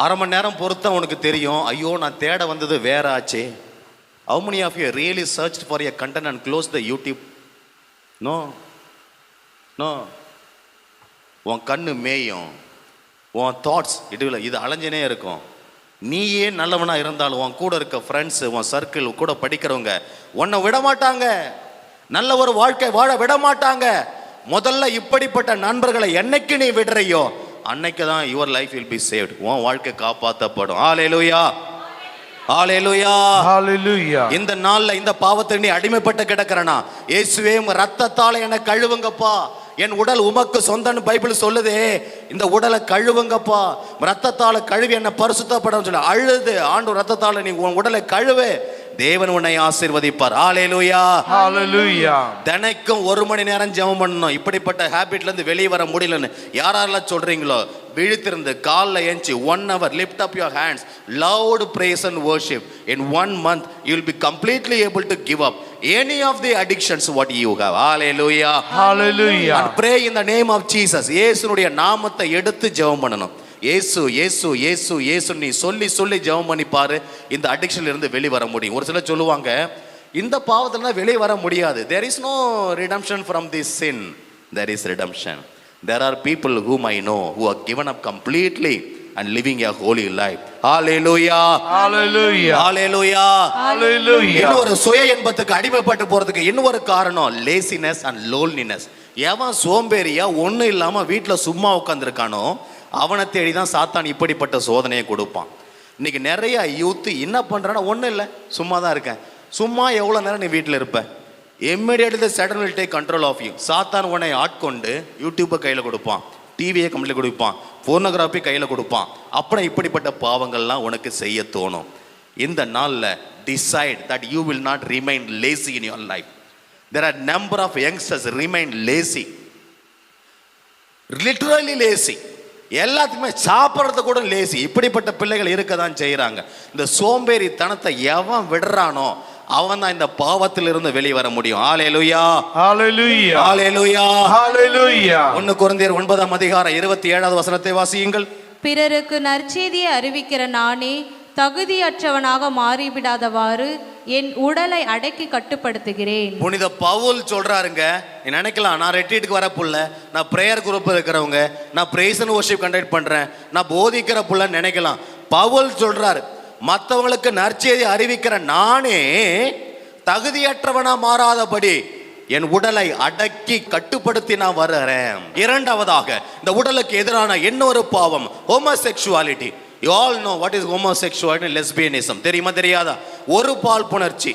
அரை மணி நேரம் பொறுத்த உனக்கு தெரியும், ஐயோ நான் தேட வந்தது வேற ஆச்சே. How many of you really searched for your content and closed the YouTube? No. உன் கண்ணு மேயும், உன் தாட்ஸ் இது அலைஞ்சனே இருக்கும். நீயே நல்லவனாக இருந்தாலும் உன் கூட இருக்க ஃப்ரெண்ட்ஸு, உன் சர்க்கிள் கூட படிக்கிறவங்க உன்னை விட மாட்டாங்க, நல்ல ஒரு வாழ்க்கை வாழ விட மாட்டாங்க. முதல்ல இப்படிப்பட்ட நண்பர்களை என்னைக்கு நீ விடுறையோ அன்னைக்கு தான் your life will be saved, உன் வாழ்க்கை காப்பாற்றப்படும். ஹல்லேலூயா, ஹல்லேலூயா, ஹல்லேலூயா. இந்த நாள்ல இந்த பாவத்துக்கு நீ அடிமைப்பட்டு கிடக்கிறனா, இயேசுவே உங்க ரத்தத்தால என்னை கழுவுங்கப்பா, என் உடல் உமக்கு சொந்தன்னு பைபிள் சொல்லுதே, இந்த உடலை கழுவுங்கப்பா, ரத்தத்தால கழுவி என்னை பரிசுத்தப்படும் சொல்லி அழுது ஆண்டவர் ரத்தத்தால நீ உன் உடலை கழுவு, தேவன் உன்னை ஆசீர்வதிப்பார். ஹல்லேலூயா, ஹல்லேலூயா. தினைக்கும் 1 மணி நேரம் ஜெபம் பண்ணணும். இப்படிப்பட்ட ஹேபிட்ல இருந்து வெளியே வர முடியலன்னு யாரெல்லாம் சொல்றீங்களோ, விழித்திருந்து காலைல ஏஞ்சி 1 hour lift up your hands, loud praise and worship. In 1 month you will be completely able to give up any of the addictions what you have. Hallelujah, hallelujah. And pray in the name of Jesus. இயேசுனுடைய நாமத்தை எடுத்து ஜெபம் பண்ணணும். இயேசு இயேசு இயேசு இயேசு நீ சொல்லி சொல்லி ஜெபம் பண்ணி பாரு, இந்த அடிக்ஷன்ல இருந்து வெளியே வர முடியும். ஒரு சிலர் சொல்லுவாங்க, இந்த பாவத்துல வெளியே வர முடியாது. There is no redemption from this sin. There is redemption. There are people whom I know who are given up completely and living a holy life. Hallelujah, hallelujah, hallelujah, hallelujah. இன்னொரு சுய இன்பத்துக்கு அடிமைப்பட்டு போறதுக்கு இன்னொரு காரணம் லேசினஸ் அண்ட் லோன்லினஸ். எவன் சோம்பேறியா ஒன்றும் இல்லாம வீட்டில் சும்மா உட்காந்துருக்கானோ அவனை தேடி தான் சாத்தான் இப்படிப்பட்ட சோதனையை கொடுப்பான். இன்னைக்கு நிறைய யூத் என்ன பண்றான்னா, ஒன்றும் இல்லை சும்மா தான் இருக்கேன். சும்மா எவ்வளோ நேரம் நீ வீட்டில் இருப்ப? immediately the Satan will take control of you. சாத்தான் உன்னை ஆட்கொண்டு யூடியூப்பை கையில் கொடுப்பான், டிவியை கம்ப்ளீட் கொடுப்பான், போர்னோகிராஃபி கையில் கொடுப்பான். அப்புறம் இப்படிப்பட்ட பாவங்கள்லாம் உனக்கு செய்ய தோணும். இந்த நாளில் decide that you will not remain lazy in your life. There are number of youngsters remain lazy, literally lazy. எல்லாத்துக்குமே சாப்பிட்றது கூட லேசி. இப்படிப்பட்ட பிள்ளைகள் இருக்க தான் செய்கிறாங்க. இந்த சோம்பேறி தனத்தை எவன் விடுறானோ அவன் தான் இந்த பாவத்திலிருந்து வெளியே வர முடியும். ஹல்லேலூயா, ஹல்லேலூயா, ஹல்லேலூயா, ஹல்லேலூயா. 1 கொரிந்தியர் 9:27 வாசியுங்கள். பிறருக்கு நற்செய்தியை அறிவிக்கிற நானே தகுதியற்றவனாக மாறிவிடாதவாறு என் உடலை அடக்கி கட்டுப்படுத்துகிறேன். புனித பவுல் சொல்றாருங்க, நீ நினைக்கலாம் நான் ரெட்ரீட்டுக்கு வர புள்ள, நான் பிரேயர் குரூப் இருக்கிறவங்க, நான் பிரைஸ் அண்ட் வொர்ஷிப் கண்டக்ட் பண்றேன், நான் போதிக்கிற புள்ளன்னு நினைக்கலாம். பவுல் சொல்றாரு, மற்றவங்களுக்கு நற்செய்தி அறிவிக்கிற நானே தகுதியற்றவனா மாறாதபடி என் உடலை அடக்கி கட்டுப்படுத்தி நான் வருகிறேன். இரண்டாவதாக, இந்த உடலுக்கு எதிரான இன்னொரு பாவம் homosexuality. You all know what is homosexuality and lesbianism. தெரியுமா தெரியாதா? ஒரு பால் புணர்ச்சி.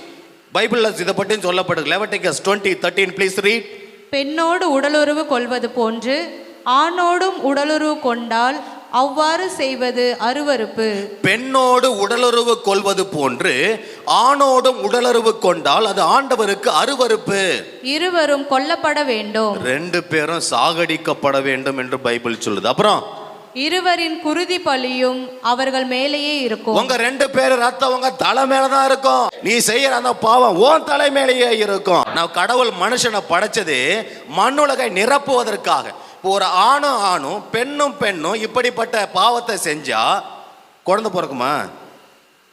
பைபிள்ல இதை பற்றி சொல்லப்படுது. Leviticus 20:13 please read. பெண்ணோடு உடலுறவு கொள்வது போன்று ஆணோடும் உடலுறவு கொண்டால் அவ்வாறு செய்வது அருவருப்பு. பெண்ணோடு உடலுறவு கொள்வது போன்று ஆணோடும் உடலுறவு கொண்டால் அது ஆண்டவருக்கு அருவருப்பு. இருவரும் கொல்லப்பட வேண்டும், 2 பேரும் சாகடிக்கப்பட வேண்டும் என்று பைபிள் சொல்லுது. அப்புறம் இருவரின் குருதி பலியும் அவர்கள் மேலேயே இருக்கும். உங்க 2 பேர் ரத்தம் உங்க தலை மேலதான் இருக்கும். நீ செய்யற அந்த பாவம் உன் தலை மேலேயே இருக்கும். நான் கடவுள் மனுஷனை படைச்சது மண்ணுலகை நிரப்புவதற்காக. ஒரு ஆணும் பெண்ணும் இப்படிப்பட்ட பாவத்தை செஞ்சா குழந்தை பிறக்குமா?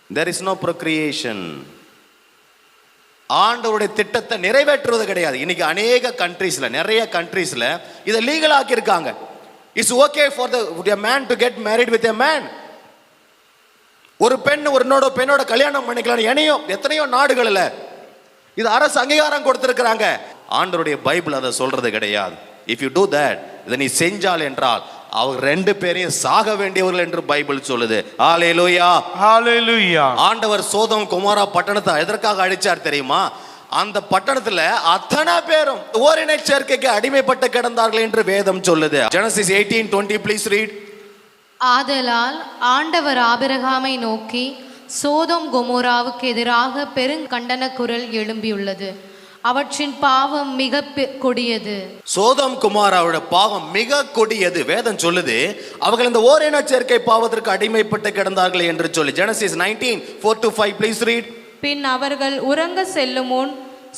there is no procreation. ஆண்டவருடைய திட்டத்தை நிறைவேற்றுவது கிடையாது. இன்னைக்கு அநேக கண்ட்ரீஸ்ல, நிறைய கண்ட்ரீஸ்ல இதை லீகல் ஆக்கியிருக்காங்க. It's okay for a man to get married with a man. ஒரு பெண் ஒரு பெண்ணோட கல்யாணம் பண்ணிக்கலாம் எத்தனையோ நாடுகள்ல இது அரசு அங்கீகாரம் கொடுத்திருக்கிறாங்க. ஆண்டவருடைய பைபிள் அதை சொல்றது கிடையாது. இஃப் யூ டூ தட், இதை நீ செஞ்சால் என்றால் அவங்க ரெண்டு பேரையும் சாக வேண்டியவர்கள் என்று பைபிள் சொல்லுது. ஹல்லேலூயா, ஹalleluya. ஆண்டவர் சோதோம் குமாரா பட்டணத்தை எதற்காக அழிச்சார் தெரியுமா? அந்த பட்டணத்துல அத்தனை பேரும் ஓரினை சேர்க்கைக்கு அடிமைப்பட்டு கிடந்தார்கள் என்று வேதம் சொல்லுது. Genesis 18:20 please read. ஆதலால் ஆண்டவர் ஆபிரகாமை நோக்கி, சோதோம் கொமோராவுக்கு எதிராக பெருங்கண்டன குரல் எழும்பியுள்ளது, அவற்றின் பாவம் மிக கொடியது. சோதோம் குமாராவோட பாவம் மிக கொடியது. வேதம் சொல்லுது அவர்கள் இந்த ஓரின சேர்க்கை பாவத்திற்கு அடிமைப்பட்டு கிடந்தார்கள் என்று சொல்லி. Genesis 19:4-5 please read. பின் அவர்கள் உறங்க செல்லும் முன்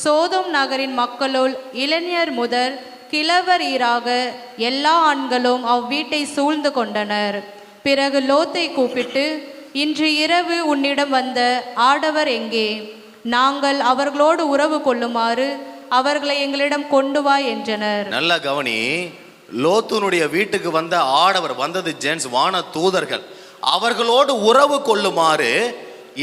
சோதோம் நகரின் மக்களுள் இளைஞர் முதல் கிழவர் ஈராக எல்லா ஆண்களும் அவ்வீட்டை சூழ்ந்து கொண்டனர். பிறகு லோத்தை கூப்பிட்டு, இன்று இரவு உன்னிடம் வந்த ஆடவர் எங்கே? நாங்கள் அவர்களோடு உறவு கொள்ளுமாறு அவர்களை எங்களிடம் கொண்டு வா என்றனர். நல்ல கவனி, லோத்துனுடைய வீட்டுக்கு வந்த ஆடவர் வந்தது ஜென்ஸ், வான தூதர்கள். அவர்களோடு உறவு கொள்ளுமாறு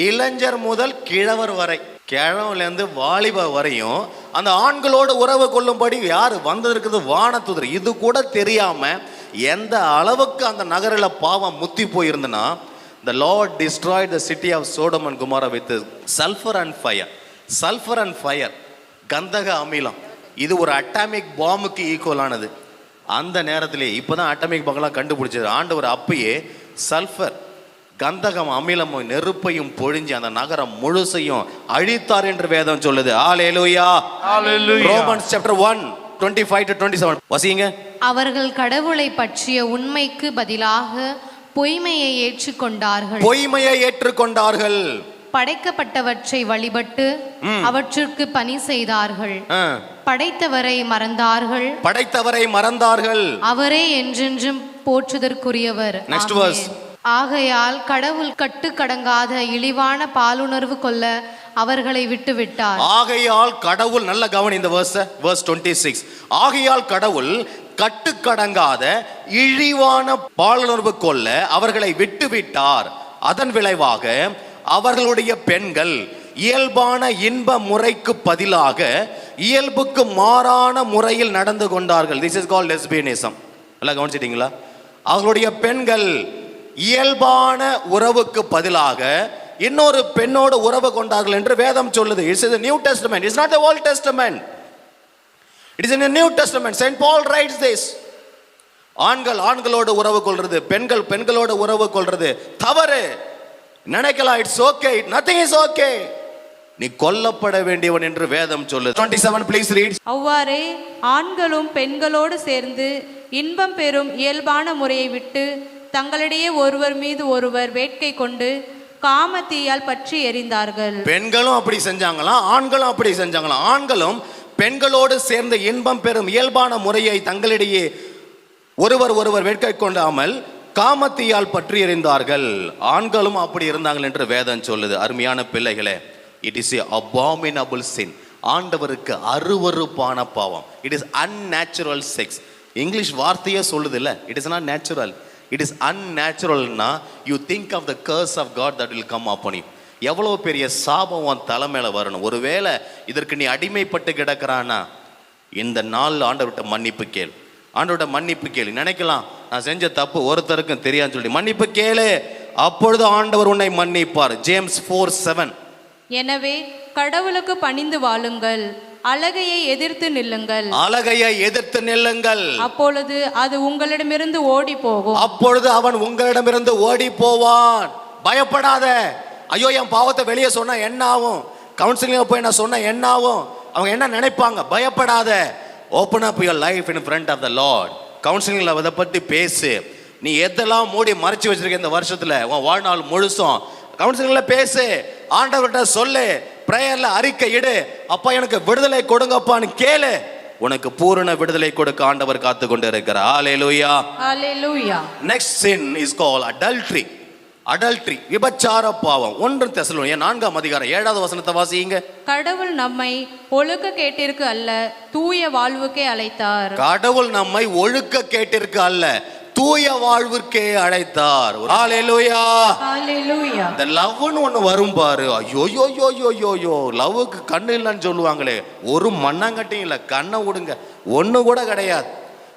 இளைஞர் முதல் கிழவர் வரை, கிழவர்லேருந்து வாலிப வரையும் அந்த ஆண்களோடு உறவு கொள்ளும்படி யார் வந்திருக்குது? வான தூதர். இது கூட தெரியாம எந்த அளவுக்கு அந்த நகரில் பாவம் முத்தி போயிருந்தனா, the Lord destroyed the city of Sodom and Gomorrah with sulfur and fire. Sulfur and fire, கந்தக அமிலம், இது ஒரு அட்டாமிக் பாம்புக்கு ஈக்குவலானது. அந்த நேரத்திலே இப்போதான் அட்டாமிக் பாம்பெல்லாம் கண்டுபிடிச்சது. ஆண்டவர் அப்பயே சல்ஃபர், கந்தகம், அமிலமும் நெருப்பையும் பொழிஞ்சு அந்த நகரம் முழுசையும் அழித்தார் என்று வேதம் சொல்லுது. ஹல்லேலூயா, ஹalleluya. Romans chapter 1:25-27 வாசிங்க. அவர்கள் கடவுளை பற்றிய உண்மைக்கு பதிலாக பொய்மையை ஏற்றுக்கொண்டார்கள். பொய்மையை ஏற்றுக்கொண்டார்கள். படைக்கப்பட்டவற்றை வழிபட்டு அவற்றிற்கு பணி செய்தார்கள். படைத்தவரை மறந்தார்கள். படைத்தவரை மறந்தார்கள். அவரே என்றென்றும் போற்றுதற்குரியவர். Next verse. ஆகையால் கடவுள் கட்டுக்கடங்காத இழிவான பாலுணர்வு கொள்ள அவர்களை விட்டு விட்டார். ஆகையால் கடவுள், நல்ல கவனி இந்த verse 26. ஆகையால் கடவுள் கட்டுக்கடங்காத இழிவான பாலுணர்வு கொள்ள அவர்களை விட்டு விட்டார். அதன் விளைவாக அவர்களுடைய பெண்கள் இயல்பான இன்ப முறைக்கு பதிலாக இயல்புக்கு மாறான முறையில் நடந்து கொண்டார்கள். This is called lesbianism. எல்லாம் கவனிச்சிட்டீங்களா? அவர்களுடைய பெண்கள் இயல்பான உறவுக்கு பதிலாக இன்னொரு பெண்ணோடு உறவு கொண்டார்கள் என்று வேதம் சொல்லுது. It is the New Testament. It's not the Old Testament. It is in the New Testament. Saint Paul writes this. ஆண்களோடு உறவு கொள்றது, பெண்களோடு உறவு கொள்றது தவறு. நினைக்கலாம் it's okay, nothing is okay. நீ கொல்லப்பட வேண்டியவன் என்று வேதம் சொல்லுது. 27 please read. அவ்வாறே ஆண்களும் பெண்களோடு சேர்ந்து இன்பம் பெறும் இயல்பான முறையை விட்டு தங்களிடையே ஒருவர் மீது ஒருவர் வேட்கை கொண்டு காமத்தீயால் பற்றி எரிந்தார்கள். பெண்களும் அப்படி செஞ்சாங்களாம், ஆண்களும் அப்படி செஞ்சாங்களாம். ஆண்களும் பெண்களோடு சேர்ந்து இன்பம் பெறும் இயல்பான முறையை தங்களிடையே ஒருவர் வேட்கை கொண்டாமல் காமத்தீயால் பற்றி எறிந்தார்கள். ஆண்களும் அப்படி இருந்தார்கள் என்று வேதம் சொல்லுது. அருமையான பிள்ளைகளே, it is a abominable sin. ஆண்டவருக்கு அருவருப்பான பாவம். It is unnatural sex. English வார்த்தையே சொல்லுது இல்ல, it is not natural, it is அன்நேச்சுரல்னா you think of the curse of God that will come upon you. எவ்வளோ பெரிய சாபம் உன் தலைமையில வரணும். ஒருவேளை இதற்கு நீ அடிமைப்பட்டு கிடக்கிறானா, இந்த நாள் ஆண்டவர்கிட்ட மன்னிப்பு கேள். ஆண்டவர்கிட்ட மன்னிப்பு கேளு. நினைக்கலாம் நான் செஞ்ச தப்பு ஒருத்தருக்கும் தெரியாதுன்னு சொல்லி மன்னிப்பு கேளு, அப்பொழுது ஆண்டவர் உன்னை மன்னிப்பார். ஜேம்ஸ் 4:7. எனவே கடவுளுக்கு பணிந்து வாழுங்கள், அழகையை எதிர்த்து நில்லுங்கள். அழகையை எதிர்த்து நில்லுங்கள், அப்பொழுது அது உங்களிடமிருந்து ஓடி போகும். அப்பொழுது அவன் உங்களிடமிருந்து ஓடி போவான். பயப்படாத. ஐயோ என் பாவத்தை வெளியே சொன்னா என்ன ஆகும், கவுன்சிலிங் போய் நான் சொன்ன என்ன ஆகும், அவங்க என்ன நினைப்பாங்க, பயப்படாத. Open up your life in front of the Lord. கவுன்சிலிங்ல அதை பற்றி பேசு. நீ எதெல்லாம் மூடி மறைச்சு வச்சிருக்க இந்த வருஷத்துல உன் வாழ்நாள் முழுசும் கவுன்சிலிங்ல பேசு. ஆண்டவர்கிட்ட சொல்லு, பிரேயர்ல அறிக்கை இடு. அப்பா எனக்கு விடுதலை கொடுங்கப்பான்னு கேளு. உனக்கு பூரண விடுதலை கொடுக்க ஆண்டவர் காத்து கொண்டு இருக்கிறார். Hallelujah, hallelujah. Next sin is called adultery. adultery, விபச்சார பாவம். 1 தெசலோனியர் 4:7 வாசிங்க. கடவுள் நம்மை ஒழுக்க கேட்டிற்கு அல்ல, தூய வாழ்வுக்கே அழைத்தார். கடவுள் நம்மை ஒழுக்க கேட்டிற்கு அல்ல, தூய வாழ்விற்கே அழைத்தார். ஹalleluya. ஹalleluya. இந்த லவ்னு ஒண்ணு வரும் பாரு. ஐயோ யோ யோ யோ யோ யோ, லவ்வுக்கு கண்ணு இல்லைன்னு சொல்லுவாங்களே, ஒரு மண்ணாங்கட்டியும் இல்லை, கண்ணை விடுங்க, ஒண்ணு கூட கிடையாது.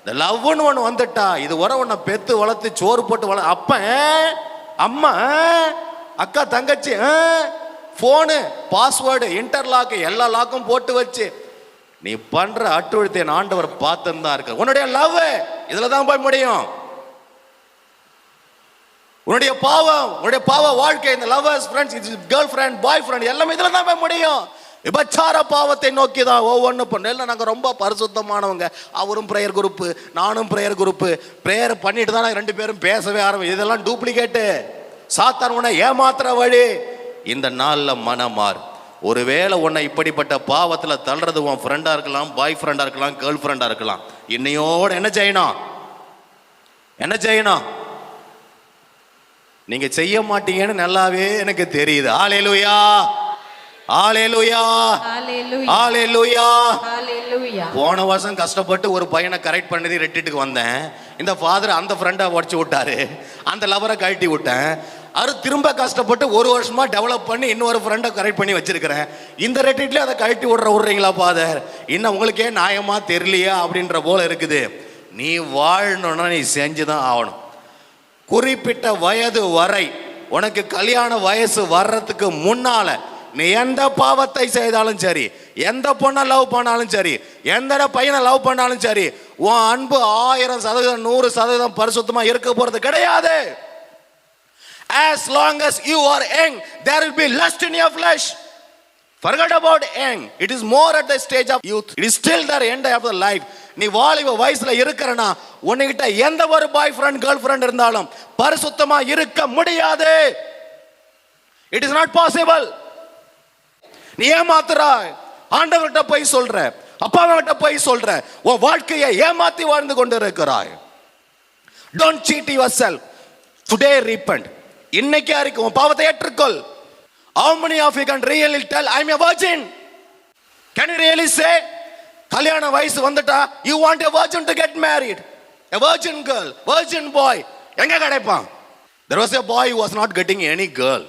இந்த லவ்னு ஒண்ணு வந்துட்டா இது வர உன்னை பெத்து வளர்த்து சோறு போட்டு அப்ப அம்மா அக்கா தங்கச்சி போனு பாஸ்வேர்டு இன்டர்லாக் எல்லா லாக்கும் போட்டு வச்சு நீ பண்ற அட்டுழுத்தை ஆண்டவர் பார்த்துன்னு தான் இருக்க. உன்னுடைய லவ் இதுல தான் போய் முடியும். உன்னுடைய பாவ வாழ்க்கை, இந்த லவ்வர்ஸ், ஃப்ரெண்ட்ஸ், கேர்ள் ஃப்ரெண்ட், பாய் ஃப்ரெண்ட் எல்லாமே இதுல தான் போய் முடியும். விபச்சார பாவத்தை நோக்கி தான் ஒவ்வொன்று பண்ணல. நாங்கள் ரொம்ப பரிசுத்தமானவங்க, அவரும் ப்ரேயர் குரூப்பு, நானும் ப்ரேயர் குரூப்பு, ப்ரேயர் பண்ணிட்டு தான் நாங்கள் 2 பேரும் பேசவே ஆரம்பிச்சு. இதெல்லாம் டூப்ளிகேட்டு, சாத்தான் உன்னை ஏமாத்துற வழி. இந்த நாளில் மனமாறு. ஒருவேளை உன்னை இப்படிப்பட்ட பாவத்தில் தள்ளுறது உன் ஃப்ரெண்டாக இருக்கலாம், பாய் ஃப்ரெண்டாக இருக்கலாம், கேர்ள் ஃப்ரெண்டாக இருக்கலாம். இன்னையோட என்ன செய்யணும்? நீங்க செய்ய மாட்டீங்கன்னு நல்லாவே எனக்கு தெரியுது. ஹalleluya. ஹalleluya. ஹalleluya. ஹalleluya. போன வருஷம் கஷ்டப்பட்டு ஒரு பையனை கரெக்ட் பண்ணி ரெட்டிட்டுக்கு வந்தேன். இந்த ஃபாதர் அந்த ஃப்ரெண்டை உடச்சு விட்டாரு, அந்த லவரை கழட்டி விட்டேன். அது திரும்ப கஷ்டப்பட்டு 1 வருஷமா டெவலப் பண்ணி இன்னொரு ஃப்ரெண்டை கரெக்ட் பண்ணி வச்சிருக்கிறேன். இந்த ரெட்டிட்ல அதை கழட்டி விடுறீங்களா ஃபாதர்? இன்னும் உங்களுக்கே நியாயமா தெரியலையா அப்படின்ற போல இருக்குது. நீ வாழணும்னா நீ செஞ்சுதான் ஆகணும். குறிப்பிட்ட வயது வரை, உனக்கு கல்யாண வயசு வர்றதுக்கு முன்னால நீ எந்த பாவத்தை செய்தாலும் சரி, எந்த பொண்ணை லவ் பண்ணாலும் சரி, எந்த பையனை லவ் பண்ணாலும் சரி, உன் அன்பு 1000%, 100% பரிசுத்தமா இருக்க போறது கிடையாது. As long as you are young, there will be lust in your flesh. Forget about young. It is more at the stage of youth. It is still the end of the life. நீ வாலிப வயசுல இருக்கிறனா உன்கிட்ட எந்த ஒரு பாய் friend, girl friend இருந்தாலும் பரிசுத்தமா இருக்க முடியாது. It is not possible. நீ ஏமாத்துறாய், ஆண்டவர்கிட்ட போய் சொல்ற, அப்பாவிட்ட போய் சொல்ற, உன் வாழ்க்கையை ஏமாத்தி வாழ்ந்து கொண்டு இருக்கிறாய். Don't cheat yourself. Today repent. இன்னைக்கு அறிக்கை, உன் பாவத்தை ஏற்றுக்கொள். How many of you can really tell I am a virgin? Can you really say? கல்யாண வயசு வந்துட்டா you want a virgin to get married, a virgin girl, virgin boy எங்க கிடைப்பான்? There was a boy who was not getting any girl.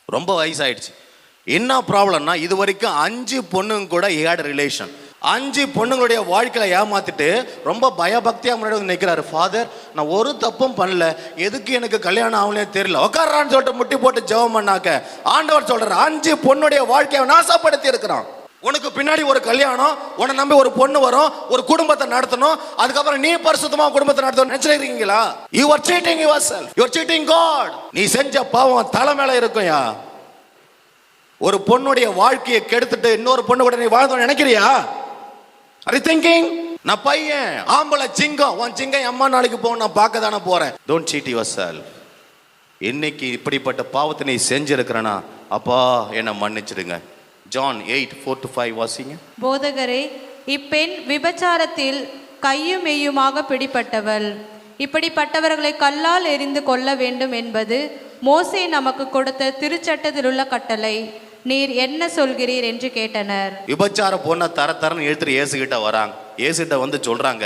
ரொம்ப வயசாயிடுச்சு. என்ன ப்ராப்ளம்னா, இது வரைக்கும் 5 பொண்ணுங்க கூட he had a relation. 5 பொண்ணுங்களுடைய வாழ்க்கையில ஏமாத்திட்டு ரொம்ப பயபக்தியா முன்னாடி வந்து நிற்கிறாரு. ஃபாதர், நான் ஒரு தப்பும் பண்ணல, எதுக்கு எனக்கு கல்யாணம் ஆகலே தெரியல, உட்காரான்னு சொல்லிட்டு முட்டி போட்டு ஜெபம் பண்ணாக்க ஆண்டவர் சொல்றாரு 5 பொண்ணுடைய வாழ்க்கையை நாசப்படுத்தி இருக்கிறான். உனக்கு பின்னாடி ஒரு கல்யாணம், உன்னை நம்பி ஒரு பொண்ணு வரும், ஒரு குடும்பத்தை நடத்தணும், அதுக்கப்புறம் நீ பரிசுத்தமா குடும்பத்தை நடத்தணும் நினைச்சிருக்கீங்களா? You are cheating yourself. You are cheating God. நீ செஞ்ச பாவம் தலை மேல இருக்கும்யா. ஒரு பொண்ணுடைய வாழ்க்கையை கெடுத்துட்டு இன்னொரு பொண்ணு கூட நீ வாழ்ந்தோன்னு நினைக்கிறியா? Are you thinking? நான் பையன், ஆம்பளை சிங்கம், உன் சிங்கம் அம்மா நாளைக்கு போகும், நான் பார்க்க தானே போறேன். Don't cheat yourself. இன்னைக்கு இப்படிப்பட்ட பாவத்தை நீ செஞ்சிருக்கிறனா, அப்பா என்ன மன்னிச்சிடுங்க. John 8:4-5 வாசிங்க. போதகரே, இப்பெண் விபச்சாரத்தில் கையும் மெய்யுமாக பிடிபட்டவள். இப்படிப்பட்டவர்களை கல்லால் எறிந்து கொள்ள வேண்டும் என்பது மோசே நமக்கு கொடுத்த திருச்சட்டத்தில் உள்ள கட்டளை. நீர் என்ன சொல்கிறீர் என்று கேட்டனர். விபச்சார பொண்ணை தரன்னு எடுத்துட்டு இயேசுகிட்ட வராங்க. இயேசுகிட்ட வந்து சொல்றாங்க,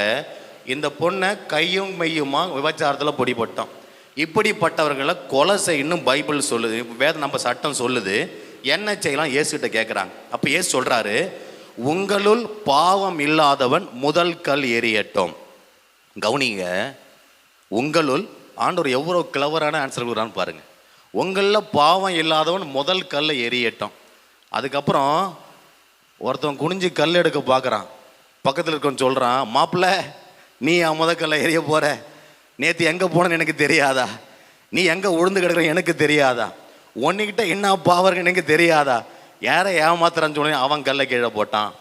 இந்த பொண்ணை கையும் மெய்யுமா விபச்சாரத்தில் பிடிபட்டோம், இப்படிப்பட்டவர்களை கொலை செய்யணும் பைபிள் சொல்லுது, வேதம் நம்ம சட்டம் சொல்லுது, என்ன செய்யலாம் இயேசுகிட்ட கேட்குறாங்க. அப்போ இயேசு சொல்றாரு, உங்களுள் பாவம் இல்லாதவன் முதல் கல் எறியட்டும். கவனிங்க, உங்களுள், ஆண்டவர் எவ்வளோ கிளவரான ஆன்சர் கொடுக்குறான்னு பாருங்க. உங்களில் பாவம் இல்லாதவன் முதல் கல்லை எறியட்டும். அதுக்கப்புறம் ஒருத்தன் குனிஞ்சு கல் எடுக்க பார்க்குறான், பக்கத்தில் இருக்கவன் சொல்கிறான், மாப்பிள்ளை நீ முதல் கல்லை எறிய போகிற, நேற்று எங்கே போனேன்னு எனக்கு தெரியாதா, நீ எங்கே உழுந்து கிடக்குற எனக்கு தெரியாதா, உன்னிக்கிட்ட என்ன பாவம் எனக்கு தெரியாதா, யாரை ஏமாத்துறான்னு சொல்லி அவன் கல்லை கீழே போட்டான்.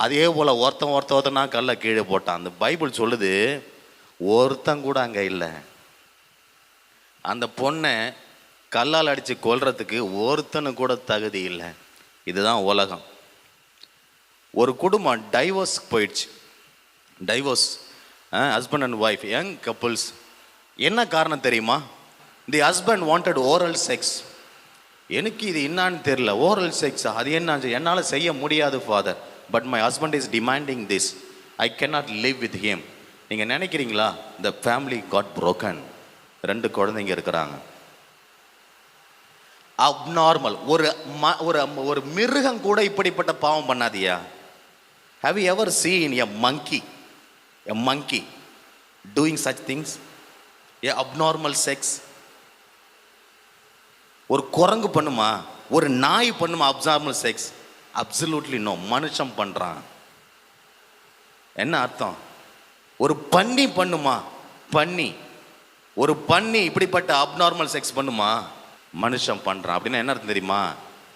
அதே போல் ஒருத்தன் நான் கல்லை கீழே போட்டான். அந்த பைபிள் சொல்லுது, ஒருத்தன் கூட அங்கே இல்லை. அந்த பொண்ணை கல்லால் அடித்து கொல்றதுக்கு ஒருத்தனு கூட தகுதி இல்லை. இதுதான் உலகம். ஒரு குடும்பம் டைவோர்ஸ் போயிடுச்சு. Divorce, husband and wife, young couples. என்ன காரணம் தெரியுமா? தி ஹஸ்பண்ட் வாண்டட் ஓரல் செக்ஸ். எனக்கு இது என்னான்னு தெரியல, ஓரல் செக்ஸ் அது என்ன, என்னால் செய்ய முடியாது father, but my husband is demanding this, I cannot live with him. நீங்கள் நினைக்கிறீங்களா இந்த ஃபேமிலி காட் broken? 2 குழந்தைங்க இருக்கிறாங்க. அப்நார்மல். ஒரு மிருகம் கூட இப்படிப்பட்ட பாவம் பண்ணாதியா? Have you ever seen a monkey doing such things? A abnormal sex? ஒரு குரங்கு பண்ணுமா? ஒரு நாய் பண்ணுமா அப்நார்மல் செக்ஸ்? Absolutely no. மனுஷன் பண்ணுறான். என்ன அர்த்தம்? ஒரு பன்னி பண்ணுமா? ஒரு பன்னி இப்படிப்பட்ட அப்நார்மல் செக்ஸ் பண்ணுமா? மனுஷன் பண்ணுறான். அப்படின்னா என்ன அர்த்தம் தெரியுமா?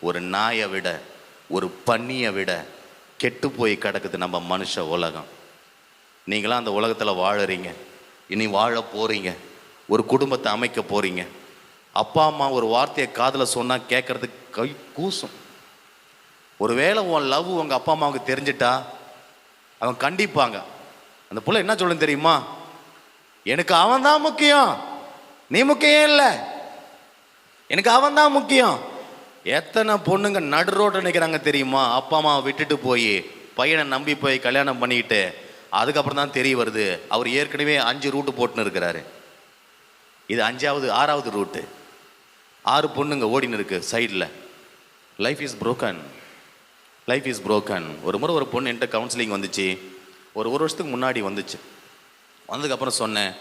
ஒரு நாயை விட, ஒரு பன்னியை விட கெட்டு போய் கிடக்குது நம்ம மனுஷ உலகம். நீங்களாம் அந்த உலகத்தில் வாழறீங்க, இனி வாழ போகிறீங்க, ஒரு குடும்பத்தை அமைக்க போகிறீங்க. அப்பா அம்மா ஒரு வார்த்தையை காதில் சொன்னால் கேட்கறதுக்கு கை கூசும். ஒருவேளை உன் லவ் உங்கள் அப்பா அம்மாவுக்கு தெரிஞ்சிட்டா அவங்க கண்டிப்பாங்க. அந்த புள்ள என்ன சொல்லுன்னு தெரியுமா? எனக்கு அவன் தான் முக்கியம், நீ முக்கியம் இல்லை, எனக்கு அவன் தான் முக்கியம். எத்தனை பொண்ணுங்க நடு ரோட்டில் நிற்கிறாங்க தெரியுமா? அப்பா அம்மாவை விட்டுட்டு போய் பையனை நம்பி போய் கல்யாணம் பண்ணிக்கிட்டு அதுக்கப்புறம் தான் தெரிய வருது அவர் ஏற்கனவே 5 ரூட்டு போட்டுன்னு இருக்கிறாரு. இது 5வது 6வது ரூட்டு. 6 பொண்ணுங்க ஓடின்னு இருக்கு சைடில். Life is broken. ஒரு முறை ஒரு பொண்ணு என்கிட்ட கவுன்சிலிங் வந்துச்சு. ஒரு வருஷத்துக்கு முன்னாடி வந்துச்சு. வந்ததுக்கப்புறம் சொன்னேன்,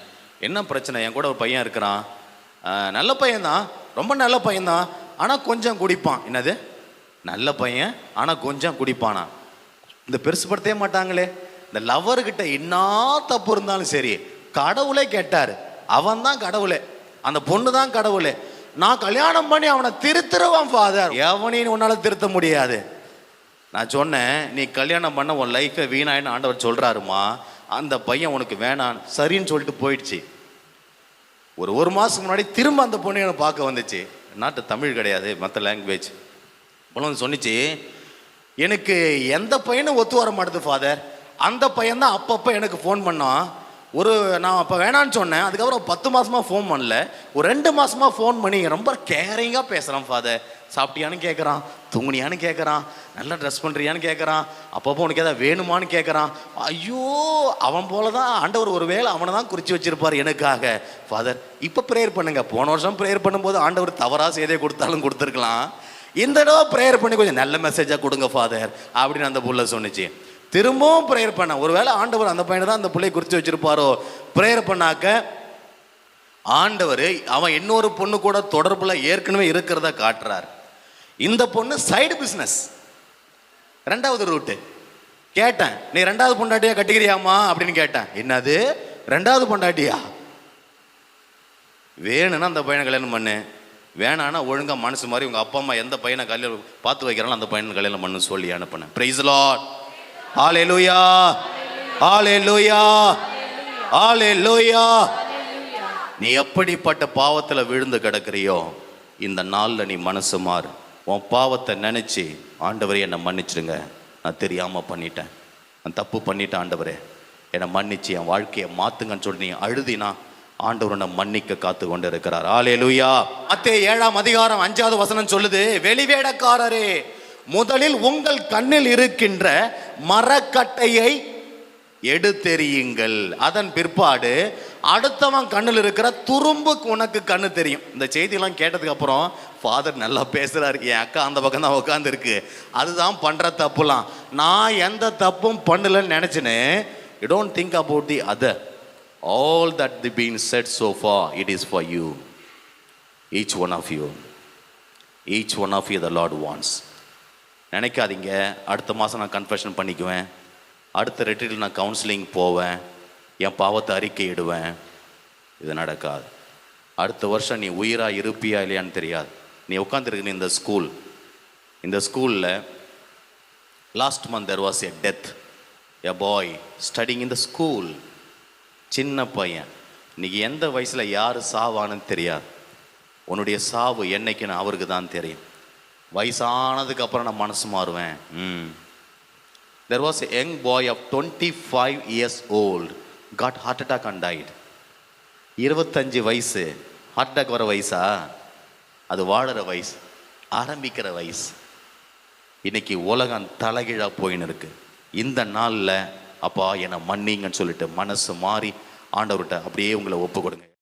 என்ன பிரச்சனை? என் கூட ஒரு பையன் இருக்கிறான், நல்ல பையன்தான், ரொம்ப நல்ல பையன்தான், ஆனால் கொஞ்சம் குடிப்பான். என்னது? நல்ல பையன் ஆனால் கொஞ்சம் குடிப்பானா? இந்த பெருசுப்படுத்தவே மாட்டாங்களே. இந்த லவ்வர்கிட்ட என்ன தப்பு இருந்தாலும் சரி, கடவுளே கேட்டார், அவன் தான் கடவுளே, அந்த பொண்ணு தான் கடவுளே. நான் கல்யாணம் பண்ணி அவனை திருத்துருவான் ஃபாதர். எவனையும் உன்னால் திருத்த முடியாது. நான் சொன்னேன், நீ கல்யாணம் பண்ண உன் லைஃபை வீணாயின்னு ஆண்டவர் சொல்கிறாருமா. அந்த பையன் உனக்கு வேணான்னு சரின்னு சொல்லிட்டு போயிடுச்சு. ஒரு மாதத்துக்கு முன்னாடி திரும்ப அந்த பொண்ணு என்னை பார்க்க வந்துச்சு. நாட்டு தமிழ் கிடையாது, மற்ற லாங்குவேஜ். பொண்ணு சொன்னிச்சு, எனக்கு எந்த பையனும் ஒத்து வர மாட்டுது ஃபாதர். அந்த பையன் தான் அப்பப்போ எனக்கு ஃபோன் பண்ணான். நான் அப்போ வேணான்னு சொன்னேன். அதுக்கப்புறம் 10 மாதமாக ஃபோன் பண்ணல. ஒரு 2 மாதமாக ஃபோன் பண்ணி ரொம்ப கேரிங்காக பேசுகிறான் ஃபாதர். சாப்பிட்டியான்னு கேட்குறான், தூங்குனியான்னு கேட்குறான், நல்லா ட்ரெஸ் பண்ணுறியான்னு கேட்குறான், அப்பப்போ உனக்கு எதாவது வேணுமான்னு கேட்குறான். ஐயோ, அவன் போல தான் ஆண்டவர் ஒரு வேளை அவனை தான் குறித்து வச்சிருப்பார் எனக்காக. ஃபாதர் இப்போ ப்ரேயர் பண்ணுங்க. போன வருஷம் ப்ரேயர் பண்ணும்போது ஆண்டவர் தவறாக செய்தே கொடுத்தாலும் கொடுத்துருக்கலாம். இந்த தடவை ப்ரேயர் பண்ணி கொஞ்சம் நல்ல மெசேஜாக கொடுங்க ஃபாதர் அப்படின்னு அந்த புள்ள சொன்னிச்சு. திரும்பவும் ப்ரேயர் பண்ண, ஒருவேளை ஆண்டவர் அந்த பையனை தான் அந்த பிள்ளையை குறித்து வச்சிருப்பாரோ. ப்ரேயர் பண்ணாக்க ஆண்டவர் அவன் இன்னொரு பொண்ணு கூட தொடர்புல ஏற்கனவே இருக்கிறத காட்டுறார். இந்த பொண்ணு சைடு பிஸ்னஸ், 2வது ரூட்டு. கேட்டேன், நீ 2வது பொண்டாட்டியா கட்டிக்கிறியாமா அப்படின்னு கேட்டேன். என்னது 2வது பொண்டாட்டியா? வேணும்னா அந்த பையனை கல்யாணம் பண்ணு, வேணான்னா ஒழுங்கா மனசு மாதிரி உங்க அப்பா அம்மா எந்த பையனை கல்யாணம் பார்த்து வைக்கிறானோ அந்த பையனை கல்யாணம் பண்ணு சொல்லி அனுப்பினேன். Praise the Lord. Hallelujah, hallelujah, hallelujah. நீ எப்படிப்பட்ட பாவத்தில் விழுந்து கிடக்கிறியோ, இந்த நாளில் நீ மனசு மாறு. உன் பாவத்தை நினச்சி, ஆண்டவரே என்னை மன்னிச்சிடுங்க, நான் தெரியாமல் பண்ணிட்டேன், நான் தப்பு பண்ணிட்டேன், ஆண்டவரே என்னை மன்னிச்சு என் வாழ்க்கையை மாற்றுங்கன்னு சொல்லி நீ அழுதினா ஆண்டவர் உன்னை மன்னிக்க காத்து கொண்டு இருக்கிறார். ஹalleluya. மத்தேயு 7ஆம் அதிகாரம் 5வது வசனம் சொல்லுது, வெளிவேடக்காரரே, முதலில் உங்கள் கண்ணில் இருக்கின்ற மரக்கட்டையை எடுத்தெறியுங்கள், அதன் பிற்பாடு அடுத்தவன் கண்ணில் இருக்கிற துரும்புக்கு உனக்கு கண்ணு தெரியும். இந்த செய்தியெல்லாம் கேட்டதுக்கு அப்புறம் ஃபாதர் நல்லா பேசுறாரு. என் அக்கா அந்த பக்கம் தான் உட்காந்து இருக்கு. அதுதான் பண்ற தப்புலாம். நான் எந்த தப்பும் பண்ணலன்னு நினைச்சுன்னு, you don't think about the other. All that the been said so far, it is for you, each one of you the Lord wants. நினைக்காதீங்க அடுத்த மாதம் நான் கன்ஃபெஷன் பண்ணிக்குவேன், அடுத்த ரெட்ரீட்டில் நான் கவுன்சிலிங் போவேன், என் பாவத்தை அறிக்கையிடுவேன். இது நடக்காது. அடுத்த வருஷம் நீ உயிராக இருப்பியா இல்லையான்னு தெரியாது. நீ உட்காந்துருக்கு இந்த ஸ்கூலில் last month there was a death, a boy studying in the school. சின்ன பையன். இன்னைக்கு எந்த வயசில் யார் சாவான்னு தெரியாது. உன்னுடைய சாவு என்னைக்குன்னு அவருக்கு தான் தெரியும். வயசானதுக்கு அப்புறம் நான் மனசு மாறுவேன். There was a young boy of 25 years old got heart attack and died. 25 வயசு ஹார்ட் அட்டாக் வர வயசா? அது வாழற வயசு, ஆரம்பிக்கிற வயசு. இன்னைக்கு உலகம் தலைகீழாக போயின்னு இருக்கு. இந்த நாளில் அப்பா என்னை மன்னிங்கன்னு சொல்லிட்டு மனசு மாறி ஆண்டவர்கிட்ட அப்படியே உங்களை ஒப்பு கொடுங்க.